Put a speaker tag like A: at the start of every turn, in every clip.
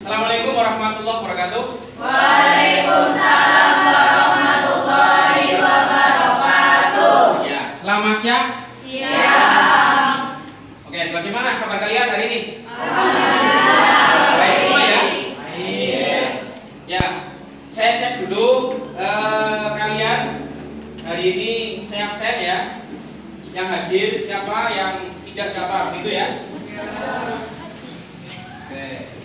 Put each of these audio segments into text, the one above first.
A: Assalamualaikum warahmatullahi wabarakatuh.
B: Waalaikumsalam warahmatullahi wabarakatuh.
A: Ya, selamat siang.
B: Siang.
A: Oke, bagaimana kabar kalian hari ini?
B: Alhamdulillah.
A: Baik semua ya?
B: Baik.
A: Ya, saya cek dulu kalian hari ini saya absen ya. Yang hadir siapa, yang tidak siapa, begitu ya? Oke.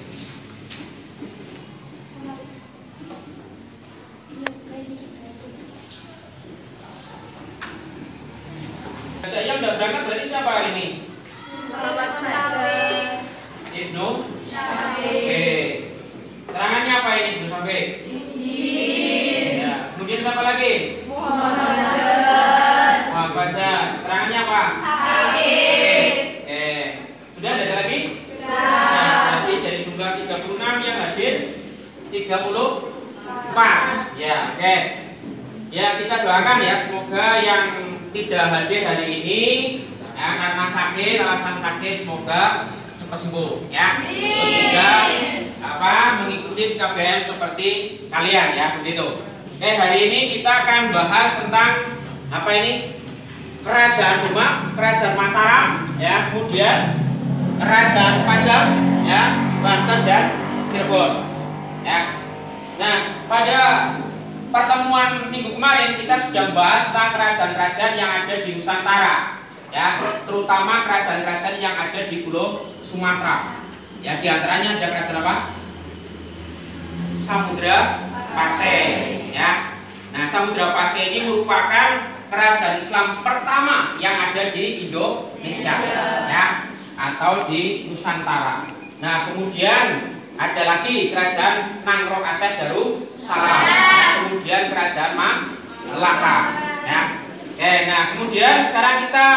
A: Yang udah berangkat berarti siapa hari ini? Ibnu Oke. Terangannya apa ini Ibnu Safi? Ya. Kemudian siapa lagi? Muhammad Fajar. Terangannya apa? Sudah ada lagi? Berarti dari jumlah 36 yang hadir 34. Ya, oke. Ya, kita doakan ya semoga yang tidak hadir hari ini ya, karena sakit, alasan sakit, semoga cepat sembuh ya. Bisa mengikuti KBM seperti kalian ya, begitu. Hari ini kita akan bahas tentang apa ini? Kerajaan Demak, Kerajaan Mataram ya, kemudian Kerajaan Pajang ya, Banten dan Cirebon ya. Nah, pada pertemuan minggu kemarin kita sudah membahas tentang kerajaan-kerajaan yang ada di Nusantara ya, terutama kerajaan-kerajaan yang ada di Pulau Sumatera ya. Di antaranya ada kerajaan apa? Samudra Pasai ya. Nah, Samudra Pasai ini merupakan kerajaan Islam pertama yang ada di Indonesia ya, atau di Nusantara. Nah, kemudian ada lagi kerajaan Nangrok Aceh Darussalam, kemudian kerajaan Malaka ya. Nah kemudian sekarang kita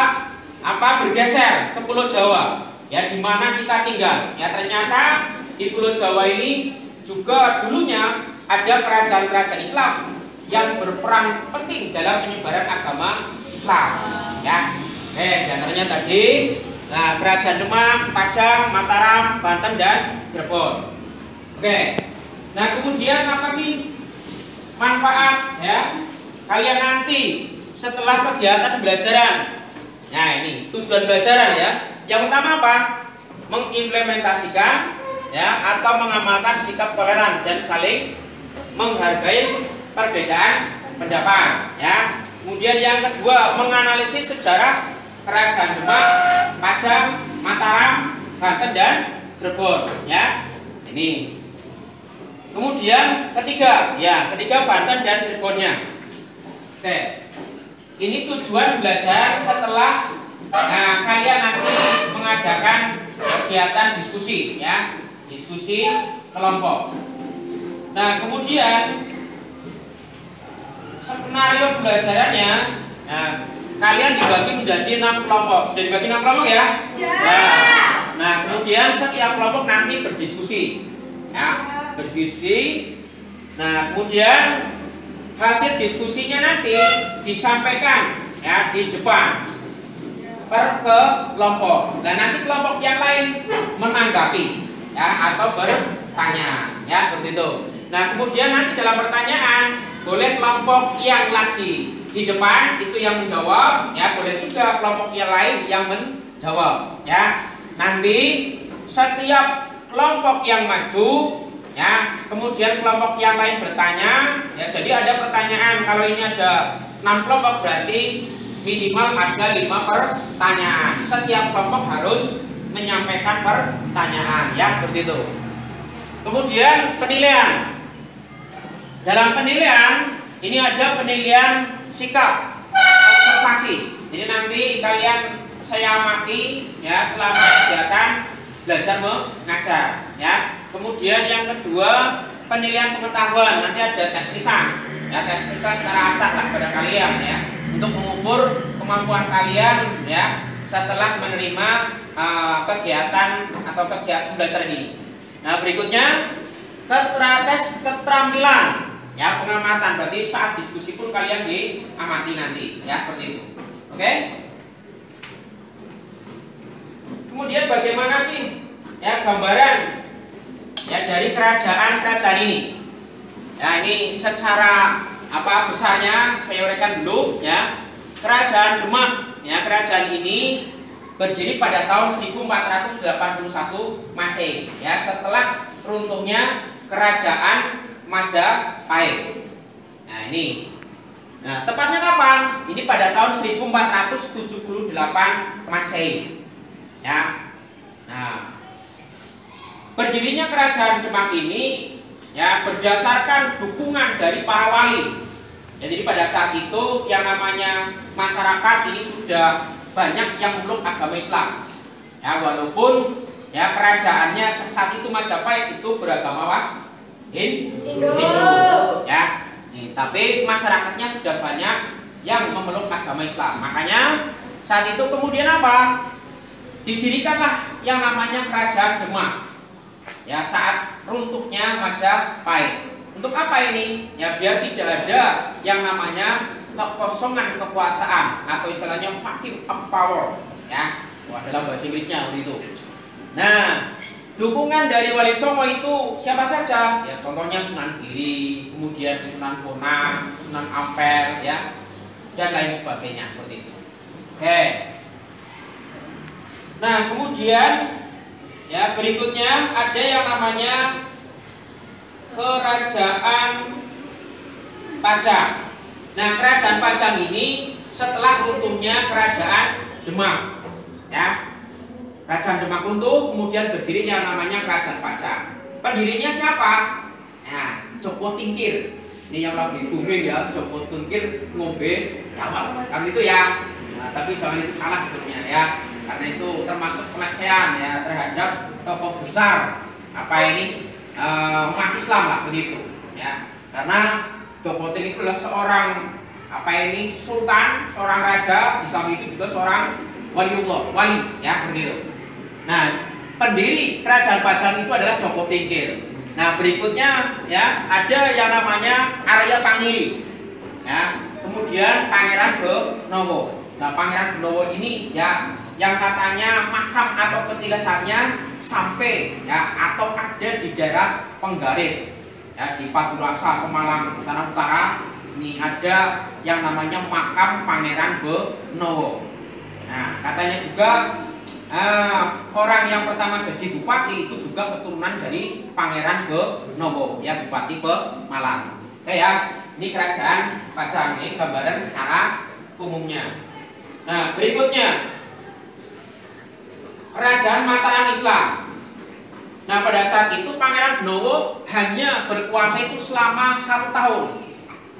A: bergeser ke Pulau Jawa ya, di mana kita tinggal ya. Ternyata di Pulau Jawa ini juga dulunya ada kerajaan-kerajaan Islam yang berperan penting dalam penyebaran agama Islam ya. Di antaranya tadi kerajaan Demak, Pajang, Mataram, Banten dan Cirebon. Nah kemudian apa sih manfaat ya kalian nanti setelah kegiatan pembelajaran? Nah ini tujuan pembelajaran ya. Yang pertama apa? Mengimplementasikan ya, atau mengamalkan sikap toleran dan saling menghargai perbedaan pendapat ya. Kemudian yang kedua, menganalisis sejarah kerajaan Demak, Pajang, Mataram, Banten dan Cirebon ya. Ini. Kemudian ketiga Banten dan Cirebonnya. Ini tujuan belajar setelah kalian nanti mengadakan kegiatan diskusi ya, diskusi kelompok. Nah Kemudian skenario pembelajarannya, kalian dibagi menjadi 6 kelompok. Sudah dibagi 6 kelompok ya? Nah kemudian setiap kelompok nanti berdiskusi ya, berdiskusi. Nah kemudian hasil diskusinya nanti disampaikan ya di depan per kelompok. Dan nanti kelompok yang lain menanggapi ya, atau bertanya ya, seperti itu. Nah kemudian nanti dalam pertanyaan boleh kelompok yang lagi di depan itu yang menjawab ya, boleh juga kelompok yang lain yang menjawab ya. Nanti setiap kelompok yang maju ya, kemudian kelompok yang lain bertanya ya. Jadi ada pertanyaan, kalau ini ada 6 kelompok berarti minimal ada 5 pertanyaan. Setiap kelompok harus menyampaikan pertanyaan ya, seperti itu. Kemudian penilaian. Dalam penilaian ini ada penilaian sikap observasi. Jadi nanti kalian saya amati ya selama kegiatan belajar mengajar ya. Kemudian yang kedua penilaian pengetahuan, nanti ada tes lisan ya, tes lisan secara acak lah pada kalian ya, untuk mengukur kemampuan kalian ya setelah menerima kegiatan atau kegiatan belajar ini. Nah berikutnya tes keterampilan ya, pengamatan, berarti saat diskusi pun kalian diamati nanti ya, seperti itu. Oke? Kemudian bagaimana sih ya gambaran ya dari kerajaan-kerajaan ini. Ya, ini secara besarnya saya uraikan dulu ya. Kerajaan Demak, ya kerajaan ini berdiri pada tahun 1481 Masehi, ya setelah runtuhnya kerajaan Majapahit. Nah, ini. Nah, tepatnya kapan? Ini pada tahun 1478 Masehi. Ya. Nah, berdirinya kerajaan Demak ini ya berdasarkan dukungan dari para wali. Jadi pada saat itu yang namanya masyarakat ini sudah banyak yang memeluk agama Islam. Ya, walaupun ya kerajaannya saat itu Majapahit itu beragama Hindu. Ya. Nih, tapi masyarakatnya sudah banyak yang memeluk agama Islam. Makanya saat itu kemudian apa? Didirikanlah yang namanya kerajaan Demak. Ya, saat runtuhnya Majapahit. Untuk apa ini? Ya biar tidak ada yang namanya kekosongan kekuasaan atau istilahnya vacuum of power. Ya, dalam bahasa Inggrisnya seperti itu. Nah, dukungan dari Wali Songo itu siapa saja? Ya, contohnya Sunan Giri, kemudian Sunan Bonang, Sunan Ampel, ya, dan lain sebagainya seperti itu. Oke. Nah, kemudian ya berikutnya ada yang namanya Kerajaan Pajang. Nah, Kerajaan Pajang ini setelah runtuhnya Kerajaan Demak, ya. Kerajaan Demak runtuh, kemudian berdiri yang namanya Kerajaan Pajang. Pendirinya siapa? Nah, Joko Tingkir. Ini yang lagi booming ya, Joko Tingkir ngombe dawet. Kan itu ya. Nah, tapi jangan itu salah sebetulnya ya. Karena itu termasuk pelecehan ya terhadap tokoh besar umat Islam lah begitu ya. Karena Joko Tingkir adalah seorang sultan, seorang raja, di samping itu juga seorang wali ya begitu. Nah, pendiri Kerajaan Pajang itu adalah Joko Tingkir. Nah, berikutnya ya ada yang namanya Arya Pangiri. Ya, kemudian Pangeran Benowo. Nah, Pangeran Benowo ini ya yang katanya makam atau petilasannya sampai ya atau ada di daerah Penggarit. Ya, di Paturasa, Pemalang, Nusantara Utara. Ini ada yang namanya makam Pangeran Benowo. Nah, katanya juga orang yang pertama jadi bupati itu juga keturunan dari Pangeran Benowo, ya Bupati Pemalang. Oke ya, ini Kerajaan Pajang, ini gambaran secara umumnya. Nah, berikutnya Kerajaan Mataram Islam. Nah, pada saat itu Pangeran Benowo hanya berkuasa itu selama 1 tahun.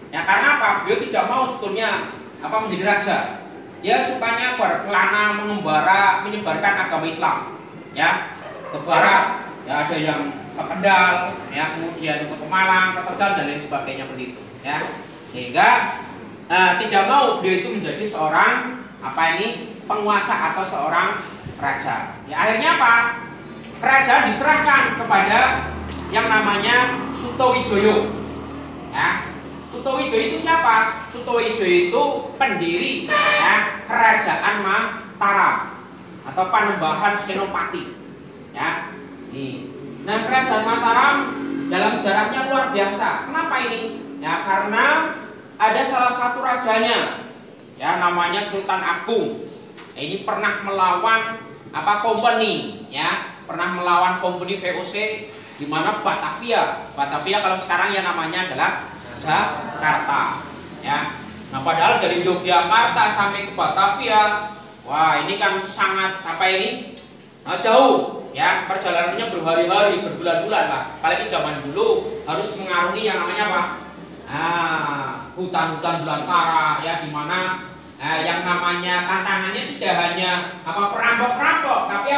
A: Ya, karena apa? Beliau tidak mau sebetulnya menjadi raja. Ya, supaya berkelana mengembara menyebarkan agama Islam. Ya, ke barat, ya ada yang ke Kendal, ya kemudian ke Pemalang, ke Tegal dan lain sebagainya begitu. Ya, sehingga tidak mau beliau itu menjadi seorang penguasa atau seorang raja. Ya, akhirnya apa? Kerajaan diserahkan kepada yang namanya Sutowijoyo. Ya, Sutowijoyo itu siapa? Sutowijoyo itu pendiri ya Kerajaan Mataram atau Panembahan Senopati. Ya, nah Kerajaan Mataram dalam sejarahnya luar biasa. Kenapa ini? Ya karena ada salah satu rajanya, ya namanya Sultan Agung. Ini pernah melawan company, ya pernah melawan company VOC di mana Batavia. Batavia kalau sekarang ya namanya adalah Jakarta. Ya, nah padahal dari Yogyakarta sampai ke Batavia, wah ini kan sangat jauh. Ya, perjalanannya berhari-hari, berbulan-bulan lah. Apalagi zaman dulu harus mengarungi yang namanya hutan-hutan belantara, ya di mana yang namanya tantangannya tidak hanya perampok-perampok, tapi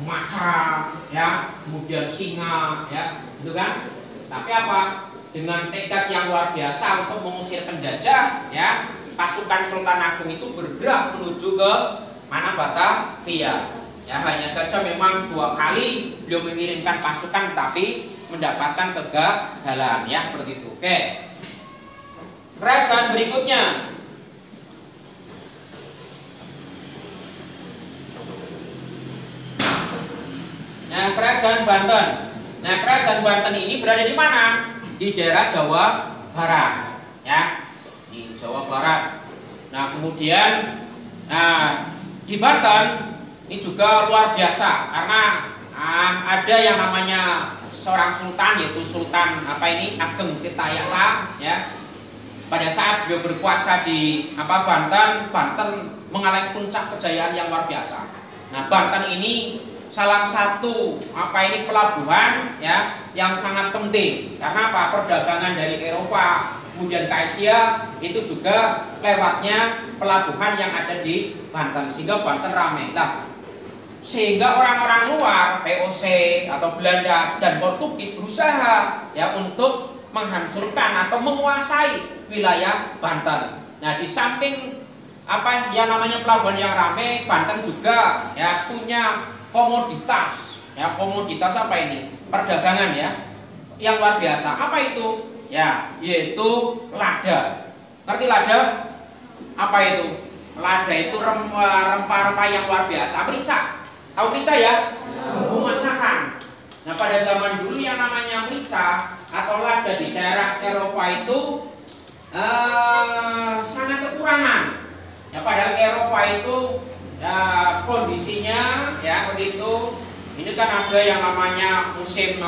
A: macan, ya kemudian singa, ya gitu kan. Tapi dengan tekad yang luar biasa untuk mengusir penjajah, ya pasukan Sultan Agung itu bergerak menuju ke Batavia. Ya hanya saja memang 2 kali beliau mengirimkan pasukan tapi mendapatkan kegagalan, ya seperti itu. Oke. Kerajaan berikutnya. Nah, Kerajaan Banten. Nah, kerajaan Banten ini berada di mana? Di daerah Jawa Barat, ya, di Jawa Barat. Nah, kemudian, di Banten ini juga luar biasa karena ada yang namanya seorang sultan, yaitu Sultan Ageng Tirtayasa, ya. Pada saat beliau berkuasa di Banten, Banten mengalami puncak kejayaan yang luar biasa. Nah, Banten ini salah satu pelabuhan, ya, yang sangat penting karena perdagangan dari Eropa kemudian ke Asia itu juga lewatnya pelabuhan yang ada di Banten, sehingga Banten ramai. Sehingga orang-orang luar, VOC atau Belanda dan Portugis berusaha, ya, untuk menghancurkan atau menguasai wilayah Banten. Nah, di samping yang namanya pelabuhan yang ramai, Banten juga, ya, punya komoditas, ya, komoditas perdagangan, ya, yang luar biasa. Apa itu? Ya, yaitu lada. Ngerti lada? Apa itu? Lada itu rempah-rempah yang luar biasa. Merica, tahu merica ya? Bumbu masakan. Nah, pada zaman dulu yang namanya merica atau lada di daerah Eropa itu sangat kekurangan. Ya, padahal Eropa itu kondisinya, ya, seperti itu. Ini kan ada yang namanya musim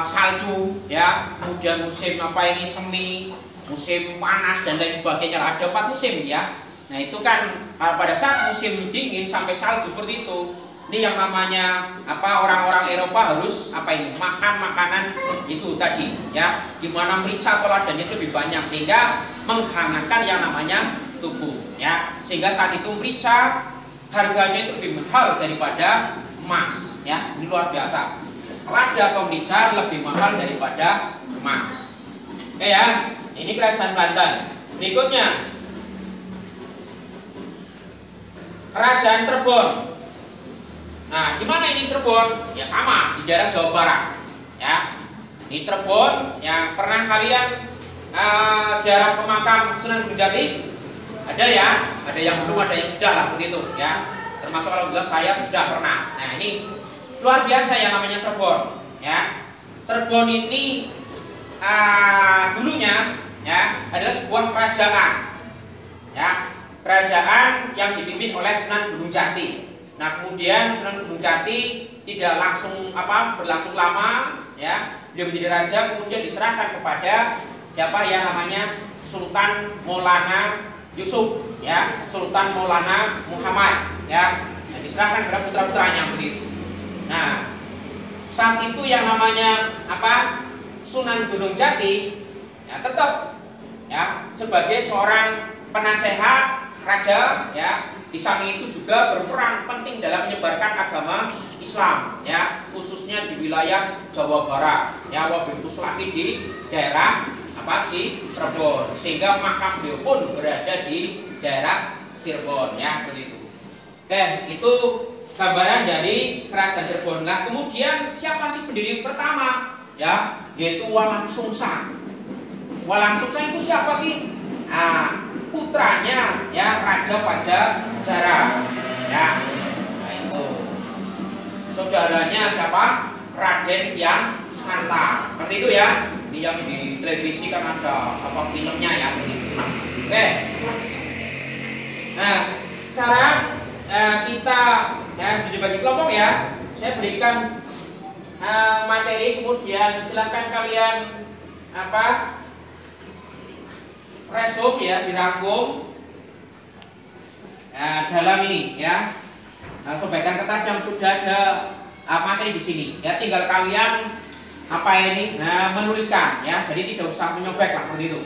A: salju, ya, kemudian musim semi, musim panas dan lain sebagainya. Ada 4 musim, ya. Nah, itu kan pada saat musim dingin sampai salju seperti itu. Ini yang namanya orang-orang Eropa harus makan makanan itu tadi, ya, dimana merica atau ladanya itu lebih banyak sehingga menghangatkan yang namanya tubuh, ya, sehingga saat itu merica harganya itu lebih mahal daripada emas, ya. Ini luar biasa. Lada atau merica lebih mahal daripada emas. Oke, ya, ini kerajaan Banten. Berikutnya kerajaan Cirebon. Nah, di mana ini Cirebon? Ya, sama di daerah Jawa Barat, ya. Di Cirebon, yang pernah kalian ziarah ke makam Sunan Gunung Jati? Ada, ya, ada yang belum, ada yang sudah lah begitu, ya. Termasuk kalau bilang saya sudah pernah. Nah, ini luar biasa yang namanya Cirebon, ya. Cirebon ini dulunya, ya, adalah sebuah kerajaan, ya, kerajaan yang dipimpin oleh Sunan Gunung Jati. Nah, kemudian Sunan Gunung Jati tidak langsung berlangsung lama, ya, dia menjadi raja, kemudian diserahkan kepada siapa yang namanya Sultan Maulana Yusuf, ya, Sultan Maulana Muhammad, ya, yang diserahkan kepada putra-putranya begitu. Nah, saat itu yang namanya Sunan Gunung Jati, ya, tetap, ya, sebagai seorang penasehat raja, ya, di samping itu juga berperan penting dalam menyebarkan agama Islam, ya, khususnya di wilayah Jawa Barat, ya, wabil khusus lagi di daerah Cirebon, sehingga makam beliau pun berada di daerah Cirebon, ya, begitu. Oke, itu gambaran dari kerajaan Cirebon. Nah, kemudian siapa sih pendiri pertama? Ya, yaitu Walang Sungsang. Walang Sungsang itu siapa sih? Nah, putranya, ya, Raja Pajajara, ya. Nah, itu saudaranya siapa? Raden Hyang Santa. Seperti itu, ya. Ini yang di televisi kan ada filmnya, ya, begitu. Oke. Nah, sekarang kita, ya, sudah dibagi kelompok, ya. Saya berikan materi, kemudian silakan kalian resum, ya, dirangkum dalam ini, ya. Sobekkan kertas yang sudah ada materi di sini, ya, tinggal kalian menuliskan, ya, jadi tidak usah menyobek lah seperti itu.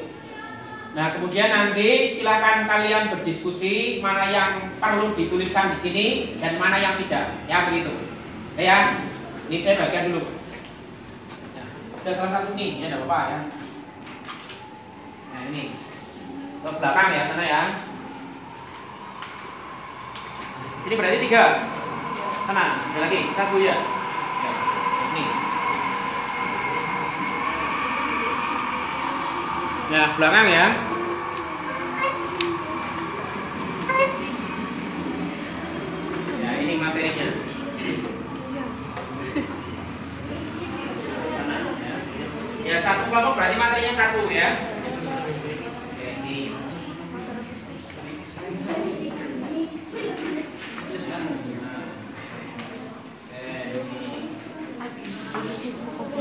A: Nah, kemudian nanti silakan kalian berdiskusi mana yang perlu dituliskan di sini dan mana yang tidak, ya, begitu. Oke, ya, ini saya bagian dulu. Ya, ada salah satu nih, ya, ada apa, ya. Nah, ini ke belakang, ya, sana, ya. Ini berarti 3. Sana, ada lagi 1, ya. Ya, sini. Ya, belakang, ya. Ya, ini materinya. Ya, satu kelompok berarti materinya satu ya. Oke, ini.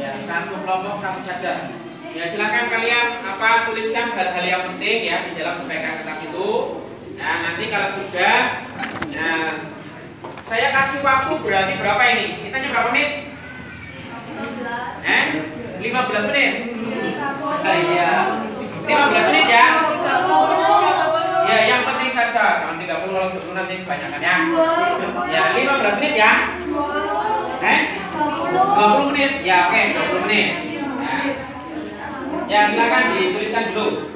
A: Ya, satu kelompok satu saja. Ya, silakan kalian tuliskan hal-hal yang penting ya di dalam UTK kertas itu. Nah, nanti kalau sudah, nah saya kasih waktu berarti berapa ini? Kita berapa menit? 15 menit. Iya. 15 menit ya. Ya, yang penting saja. Jangan 30 kalau sebelum nanti kebanyakan ya. Ya, 15 menit ya. 20 menit. Ya, oke, 20 menit. Ya, silakan dituliskan dulu.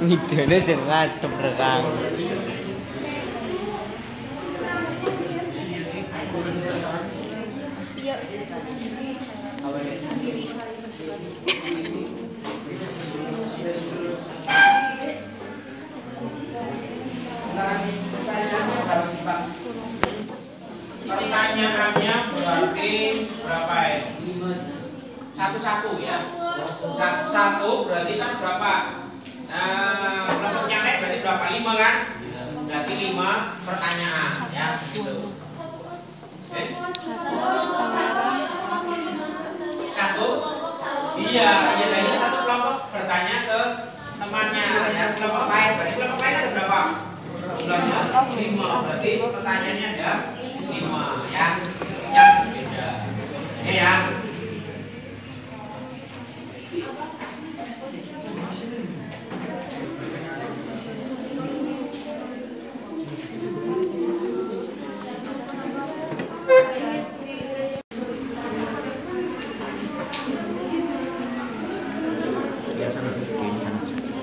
C: Ngidene jangan tebrang.
A: Pertanyaannya berarti berapa ya? Satu-satu ya. Satu berarti kan berapa? Kelompoknya berarti berapa? 5 kan? Berarti 5 pertanyaan ya, gitu. Satu. Iya, ini satu kelompok bertanya ke temannya ya. Kelompok lain ada berapa? Jumlahnya 5. Berarti pertanyaannya ada 5 ya. Yang berbeda. Oke ya.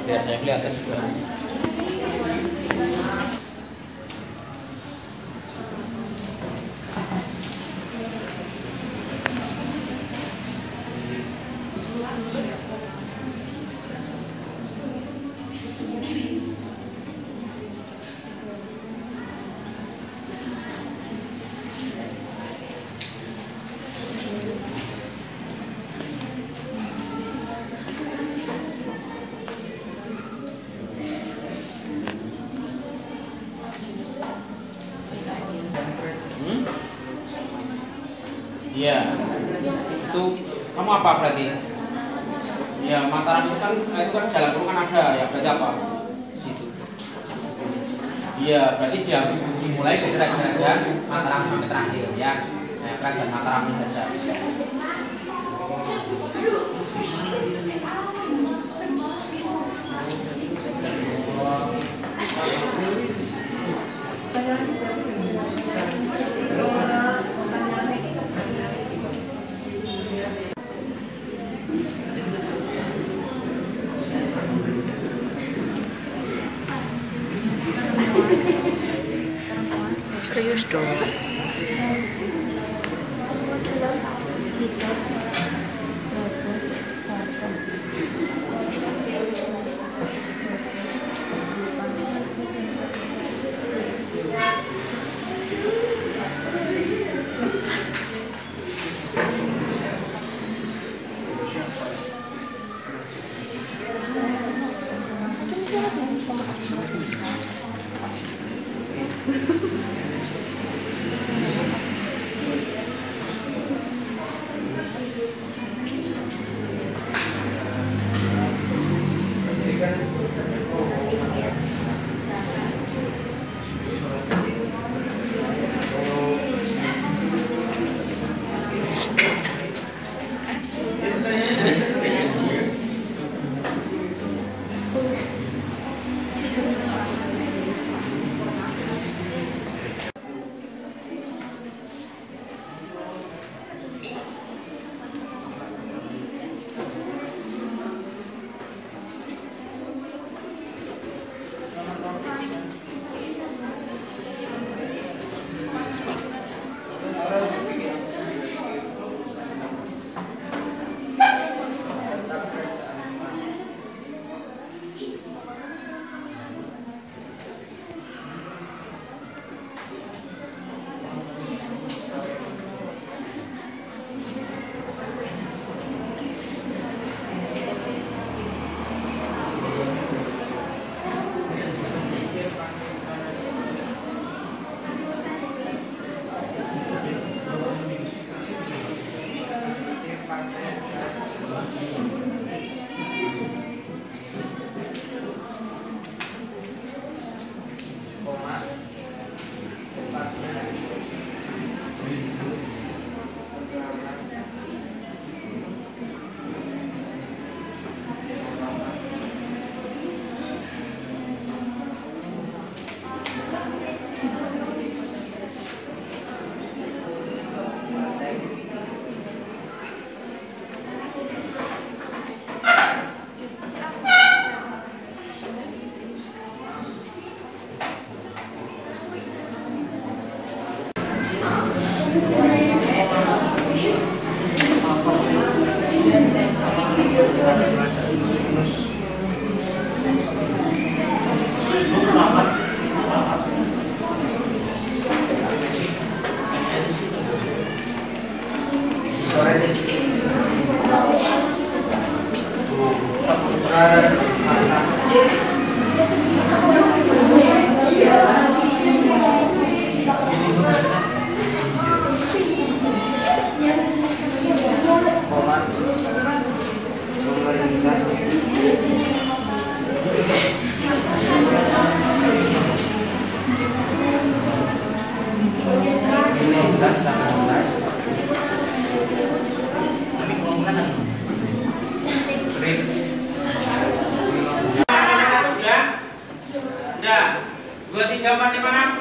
C: Biar saya kelihatan juga.
A: Iya. Itu kamu apa berarti? Ya, Mataram itu kan jalan kurungan ada ya, berarti apa? Di situ. Iya, berarti dia dimulai dari raja Mataram sampai terakhir ya. Nah, kerajaan Mataram saja.
C: Serius dong.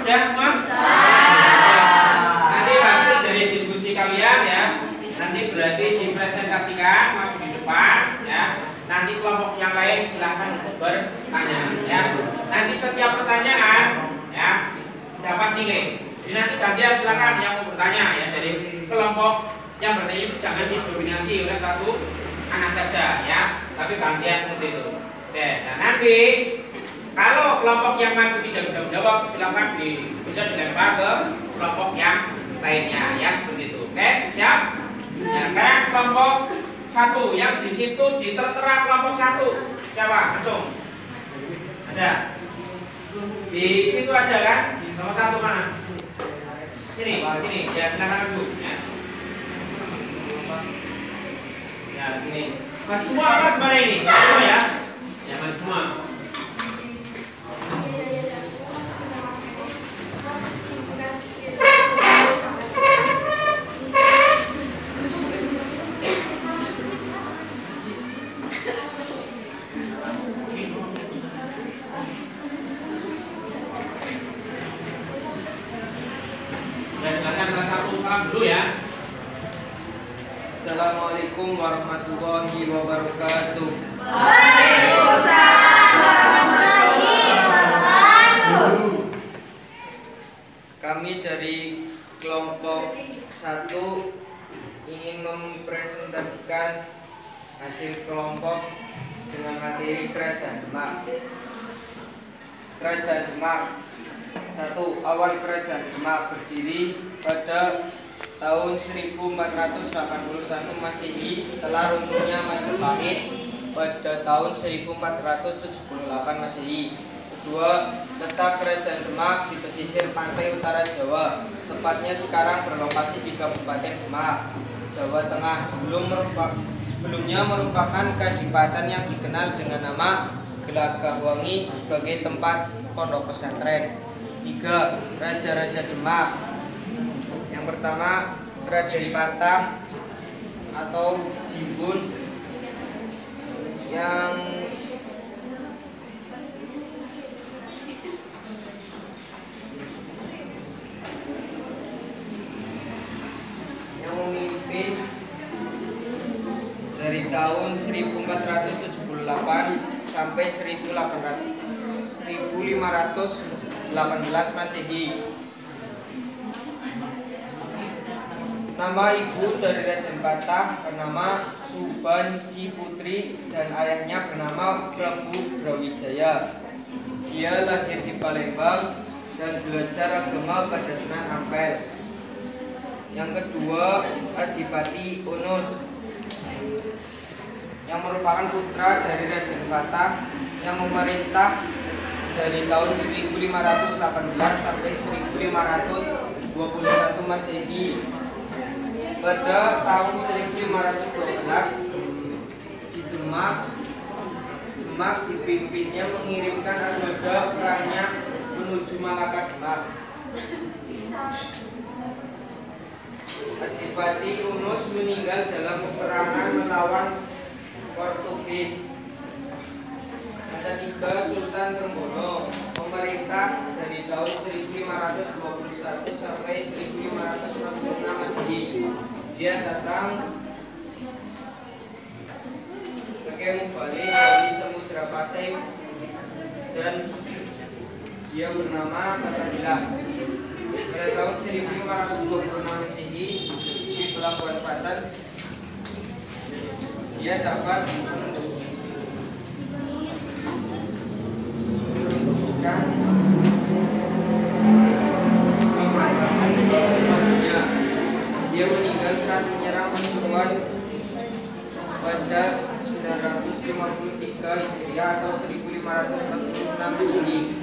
A: Sudah semua? Nanti hasil dari diskusi kalian ya, nanti berarti dipresentasikan masuk di depan ya. Nanti kelompok yang lain silahkan untuk bertanya ya. Nanti setiap pertanyaan ya dapat nilai. Jadi nanti kalian silakan yang mau bertanya ya, dari kelompok yang bertanya itu jangan didominasi oleh satu anak saja ya, tapi gantian seperti itu. Oke, nah nanti kalau kelompok yang maju tidak bisa menjawab, silakan bisa dilempar ke kelompok yang lainnya, ya seperti itu. Oke, siap? Ya, sekarang kelompok 1 yang di situ ditertera kelompok 1 siapa? Langsung. Ada? Di situ ada kan? Nomor 1 mana? Sini, sini. Ya silakan maju. Ya, ya ini. Maju semua apa kemana ini? Semua ya? Ya maju semua. Dulu ya.
D: Assalamualaikum warahmatullahi wabarakatuh.
B: Waalaikumsalam warahmatullahi wabarakatuh.
D: Kami dari kelompok 1 ingin mempresentasikan hasil kelompok dengan materi Kerajaan Demak. Kerajaan Demak. 1. Awal Kerajaan Demak berdiri pada tahun 1481 Masehi setelah runtuhnya Majapahit pada tahun 1478 Masehi. Kedua, letak Kerajaan Demak di pesisir pantai utara Jawa, tepatnya sekarang berlokasi di Kabupaten Demak, Jawa Tengah. Sebelumnya merupakan kadipaten yang dikenal dengan nama Gelagahwangi sebagai tempat pondok pesantren. 3. Raja-raja Demak. Yang pertama, Raden Patah atau Jimbun yang memimpin dari tahun 1478 sampai 1518 Masehi. Nama ibu dari Raden Patah bernama Subanji Putri dan ayahnya bernama Prabu Brawijaya. Dia lahir di Palembang dan belajar agama pada Sunan Ampel. Yang kedua, Adipati Unus yang merupakan putra dari Raden Patah yang memerintah dari tahun 1518 sampai 1521 Masehi. Pada tahun 1512 di Demak dipimpinnya mengirimkan armada perangnya menuju Malaka Demak. Adipati Unus meninggal dalam peperangan melawan Portugis. Yang ketiga, Sultan Trenggono memerintah dari tahun 1521 sampai 1546 Masehi. Dia datang sebagai mubalik dari Samudra Pasai dan dia bernama Fatahillah. Pada tahun 1526 Masehi di Pelabuhan Patan dia dapat menunjukkan kemampuan dunia. Dia meninggal saat menyerang pasukan pada 953 Hijriah atau 1546 Masehi.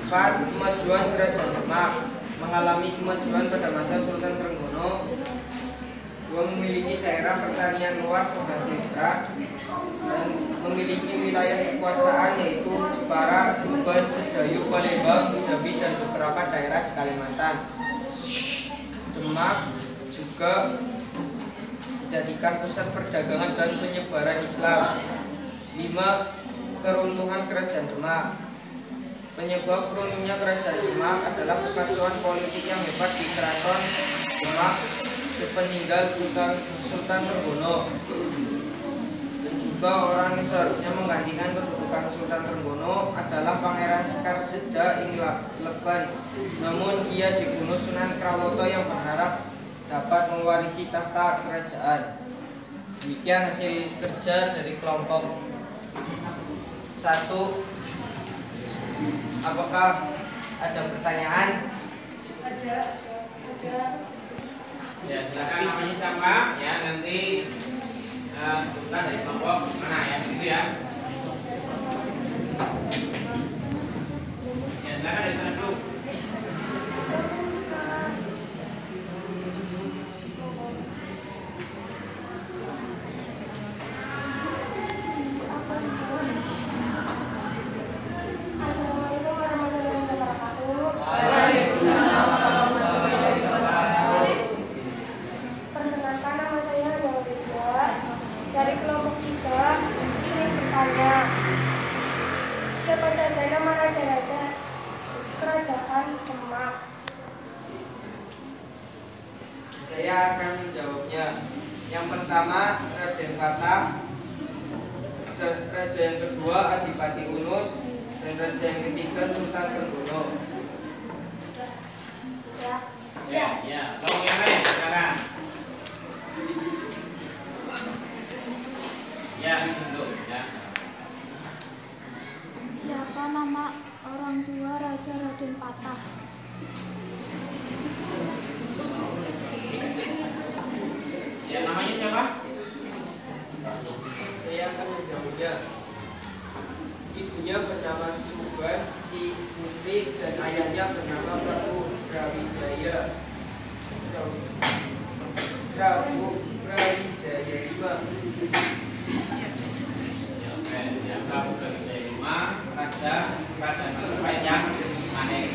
D: 4. Kemajuan Kerajaan Demak. Mengalami kemajuan pada masa Sultan Trenggono. 2. Memiliki daerah pertanian luas penghasil beras dan memiliki wilayah kekuasaan yaitu Jepara, Tuban, Sedayu, Palembang, Jambi dan beberapa daerah di Kalimantan. Demak juga dijadikan pusat perdagangan dan penyebaran Islam. 5. Keruntuhan Kerajaan Demak. Penyebab runtuhnya Kerajaan Demak adalah kekacauan politik yang hebat di Keraton Demak sepeninggal Sultan Trenggono. Dan juga orang yang seharusnya menggantikan kedudukan Sultan Trenggono adalah Pangeran Sekar Seda ing Leban. Namun ia dibunuh Sunan Krawoto yang berharap dapat mewarisi tahta kerajaan. Demikian hasil kerja dari kelompok 1. Apakah ada pertanyaan?
B: Ada.
A: Ya, silakan namanya siapa? Ya, nanti sebutkan dari kelompok mana ya, begitu ya. Ya, silakan dari sana dulu.
B: Assalamualaikum warahmatullahi wabarakatuh. Perkenalkan, nama saya Adalah Ridha dari kelompok 3. Ingin bertanya, siapa saja nama raja-raja Kerajaan Demak?
D: Saya akan menjawabnya. Yang pertama Raden Fatah, raja yang kedua Adipati Unus, dan raja yang ketiga Sultan Trenggono.
A: Ya, ya. Tolong yang lain, silakan. Ya, ini dulu, ya.
B: Siapa nama orang tua Raja Raden Patah?
A: Ya, namanya siapa?
D: Saya akan menjawabnya. Ibunya bernama Subhan Ciputri dan ayahnya bernama Prabu Brawijaya. Prabu Brawijaya 5.
A: Oke, yang Prabu Brawijaya 5, Kerajaan Majapahit yang aneh.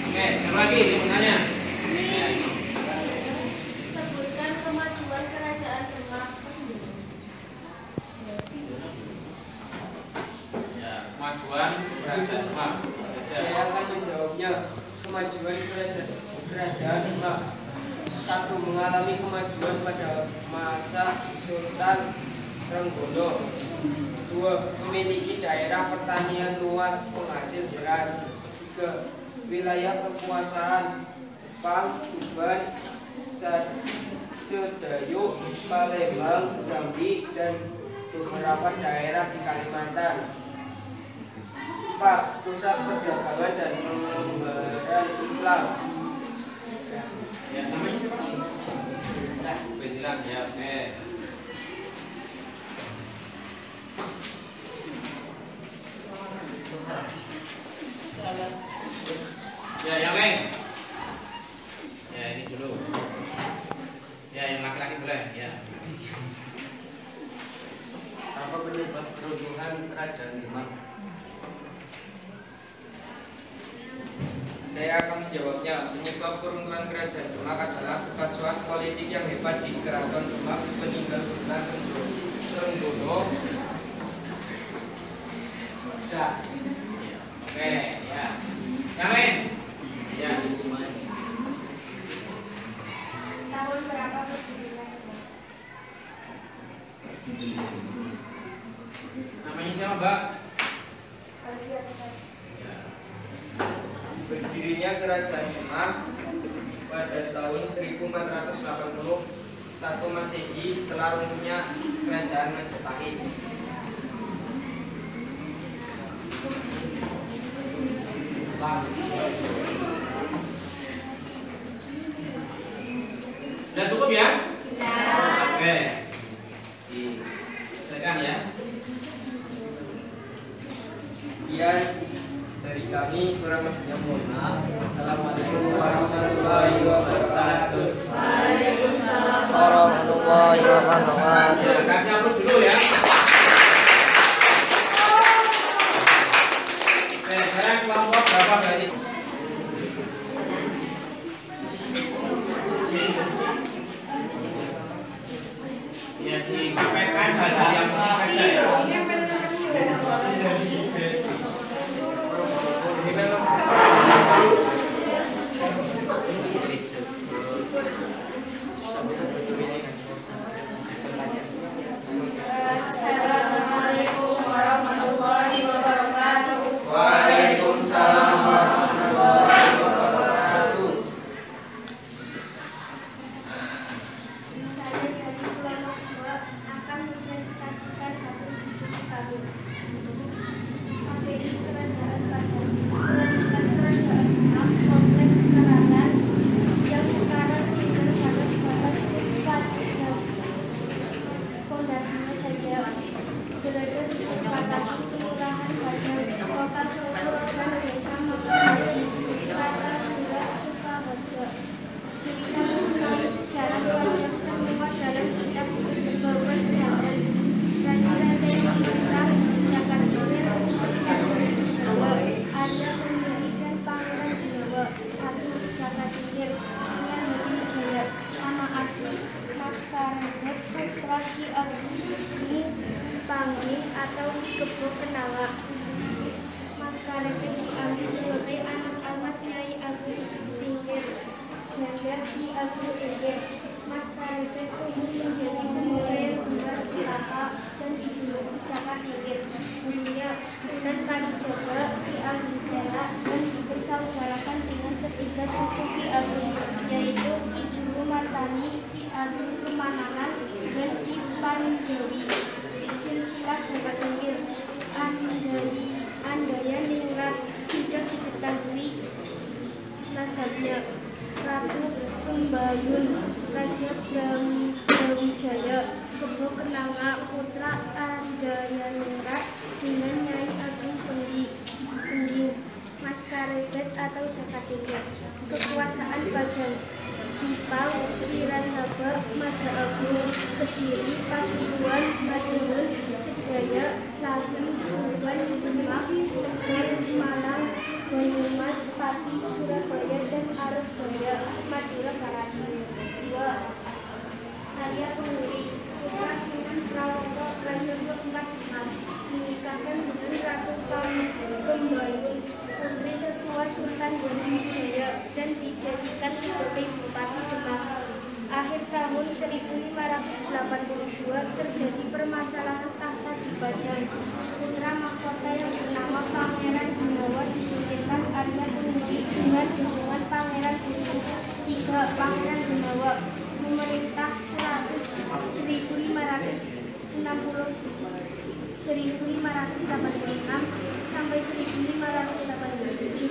A: Oke, sekali lagi pertanyaannya. Ya.
B: Sebutkan kemajuan Kerajaan Demak.
A: Ya, kemajuan Kerajaan Demak.
D: Saya akan menjawabnya. Kemajuan Kerajaan Demak. 1. Mengalami kemajuan pada masa Sultan Trenggono. 2. Memiliki daerah pertanian luas penghasil beras. 3. Wilayah kekuasaan Jepang, Tuban, Sedayu, Palembang, Jambi, dan beberapa daerah di Kalimantan. 4. Pusat perdagangan dan penyebaran Islam.
A: Ya, namanya siapa? Nah, Bedilan ya, oke. Ya, yang lain. Ya, ini dulu. Ya, yang laki-laki boleh, ya.
E: Apa penyebab keruntuhan Kerajaan Demak?
D: Saya akan menjawabnya. Penyebab keruntuhan Kerajaan Demak adalah kekacauan politik yang hebat di Keraton Demak sepeninggal Sultan Trenggono. Sudah.
A: Oke, ya. Yang lain. Ya.
B: Tahun berapa berdirinya?
A: Namanya siapa, Mbak? Ya.
D: Berdirinya Kerajaan Demak pada tahun 1480 1 Masehi setelah runtuhnya kerajaan Majapahit.
A: Sudah cukup ya? Oke. Diselesaikan ya.
D: Sekian dari kami, kurang lebihnya mohon maaf. Assalamualaikum warahmatullahi wabarakatuh.
B: Waalaikumsalam
C: warahmatullahi wabarakatuh.
A: Kasih hapus dulu ya. Oke, sekarang kelompok berapa berarti? Ya, disampaikan saja yang penting saja ya.
B: Assalamualaikum warahmatullahi wabarakatuh.
D: Waalaikumsalam warahmatullahi wabarakatuh.
F: Saya dari kelompok 2 akan mempresentasikan hasil diskusi kami. KPI Kerajaan Pajang melanjutkan kerajaan Demak kompleks Karanan yang sekarang tinggal pada sebatas fondasinya saja. Berada di perbatasan Kelurahan Pajang, Kota Solo dan Desa Makanhaji, Kata Surat Sukaharjo. Cerita mengenai sejarah Pajang termuat dalam kitab Bauran Daun. Raja-raja yang memerintah sejak Kartini Jawa, Arya Pendiri dan Pangeran Jawa. 1 Jakatingkir, Sunan Hadiwijaya. Nama asli Maskareget Putra Ki Ageng Panggih atau Kebo Kenawa. Maskareget diambil sebagai anak almas Nyai Agung Tingkir. Janda Ki Agung Tingkir. Maskareget tumbuh menjadi pemuda yang benar usaha dan dijuluki Jaka Tingkir. Dunia Sunan Kalijaga Ki Agung Sela dan dipersaudarakan dengan ketiga cucu Ki Agung, yaitu Ki Juru Martani, Ki Agung Kemanangan, dan Ki Panjawi. Silsilah Jaka Tingkir. Andaya Ningrat tidak diketahui nasabnya. Ratu Kembayun, Raja Brawijaya, Kebo Kenanga, putra Andaya Ningrat dengan Nyai Agung Pengging. Maskareget atau Jaka Tingkir. Kekuasaan Pajang. Jipang, Wirasaba, Majaagung, Kediri, Pasuruan, Madiun, Sedaya, Lasem, Tuban, Demak, Tegal, Malang, Banyumas, Pati, Surabaya, dan Arabaya, Madura Barat. 2. Arya Penghuri, putra Sunan Prawoto, Raja keempat Demak, dinikahkan dengan Ratu Kembayun, putri tertua Sultan Hadiwijaya, dan dijadikan sebagai Bupati Demak. Akhir tahun 1582 terjadi permasalahan tahta di Pajang. Putra mahkota yang bernama Pangeran Gunawan disingkirkan Arya Penghuri dengan dukungan Pangeran Gunawan. 3. Pangeran Gunawan memerintah 1586 sampai 1587.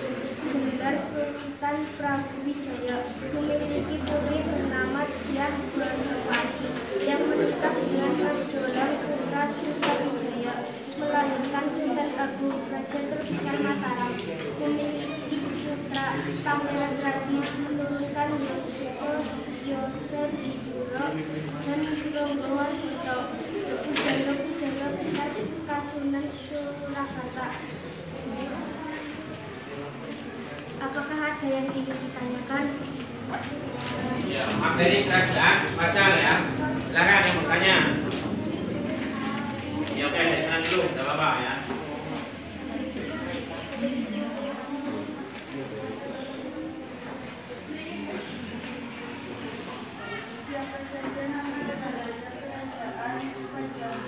F: Gelar Sultan Brawijaya. Memiliki putri bernama Diah Banupati yang menikah dengan Mas Jolang putra Sukawijaya, melahirkan Sultan Agung, raja terbesar Mataram. Memiliki putra Pangeran Radit, menurunkan Yosodipuro dan Ronggowarsito, pujangga besar Kasunan Surakarta. Apakah ada yang ingin ditanyakan?
A: Ya, materi kerajaan Pajang ya. Silakan yang bertanya. Ya oke, dari sana dulu, tidak apa-apa ya.
F: Siapa saja nama raja kerajaan Pajang?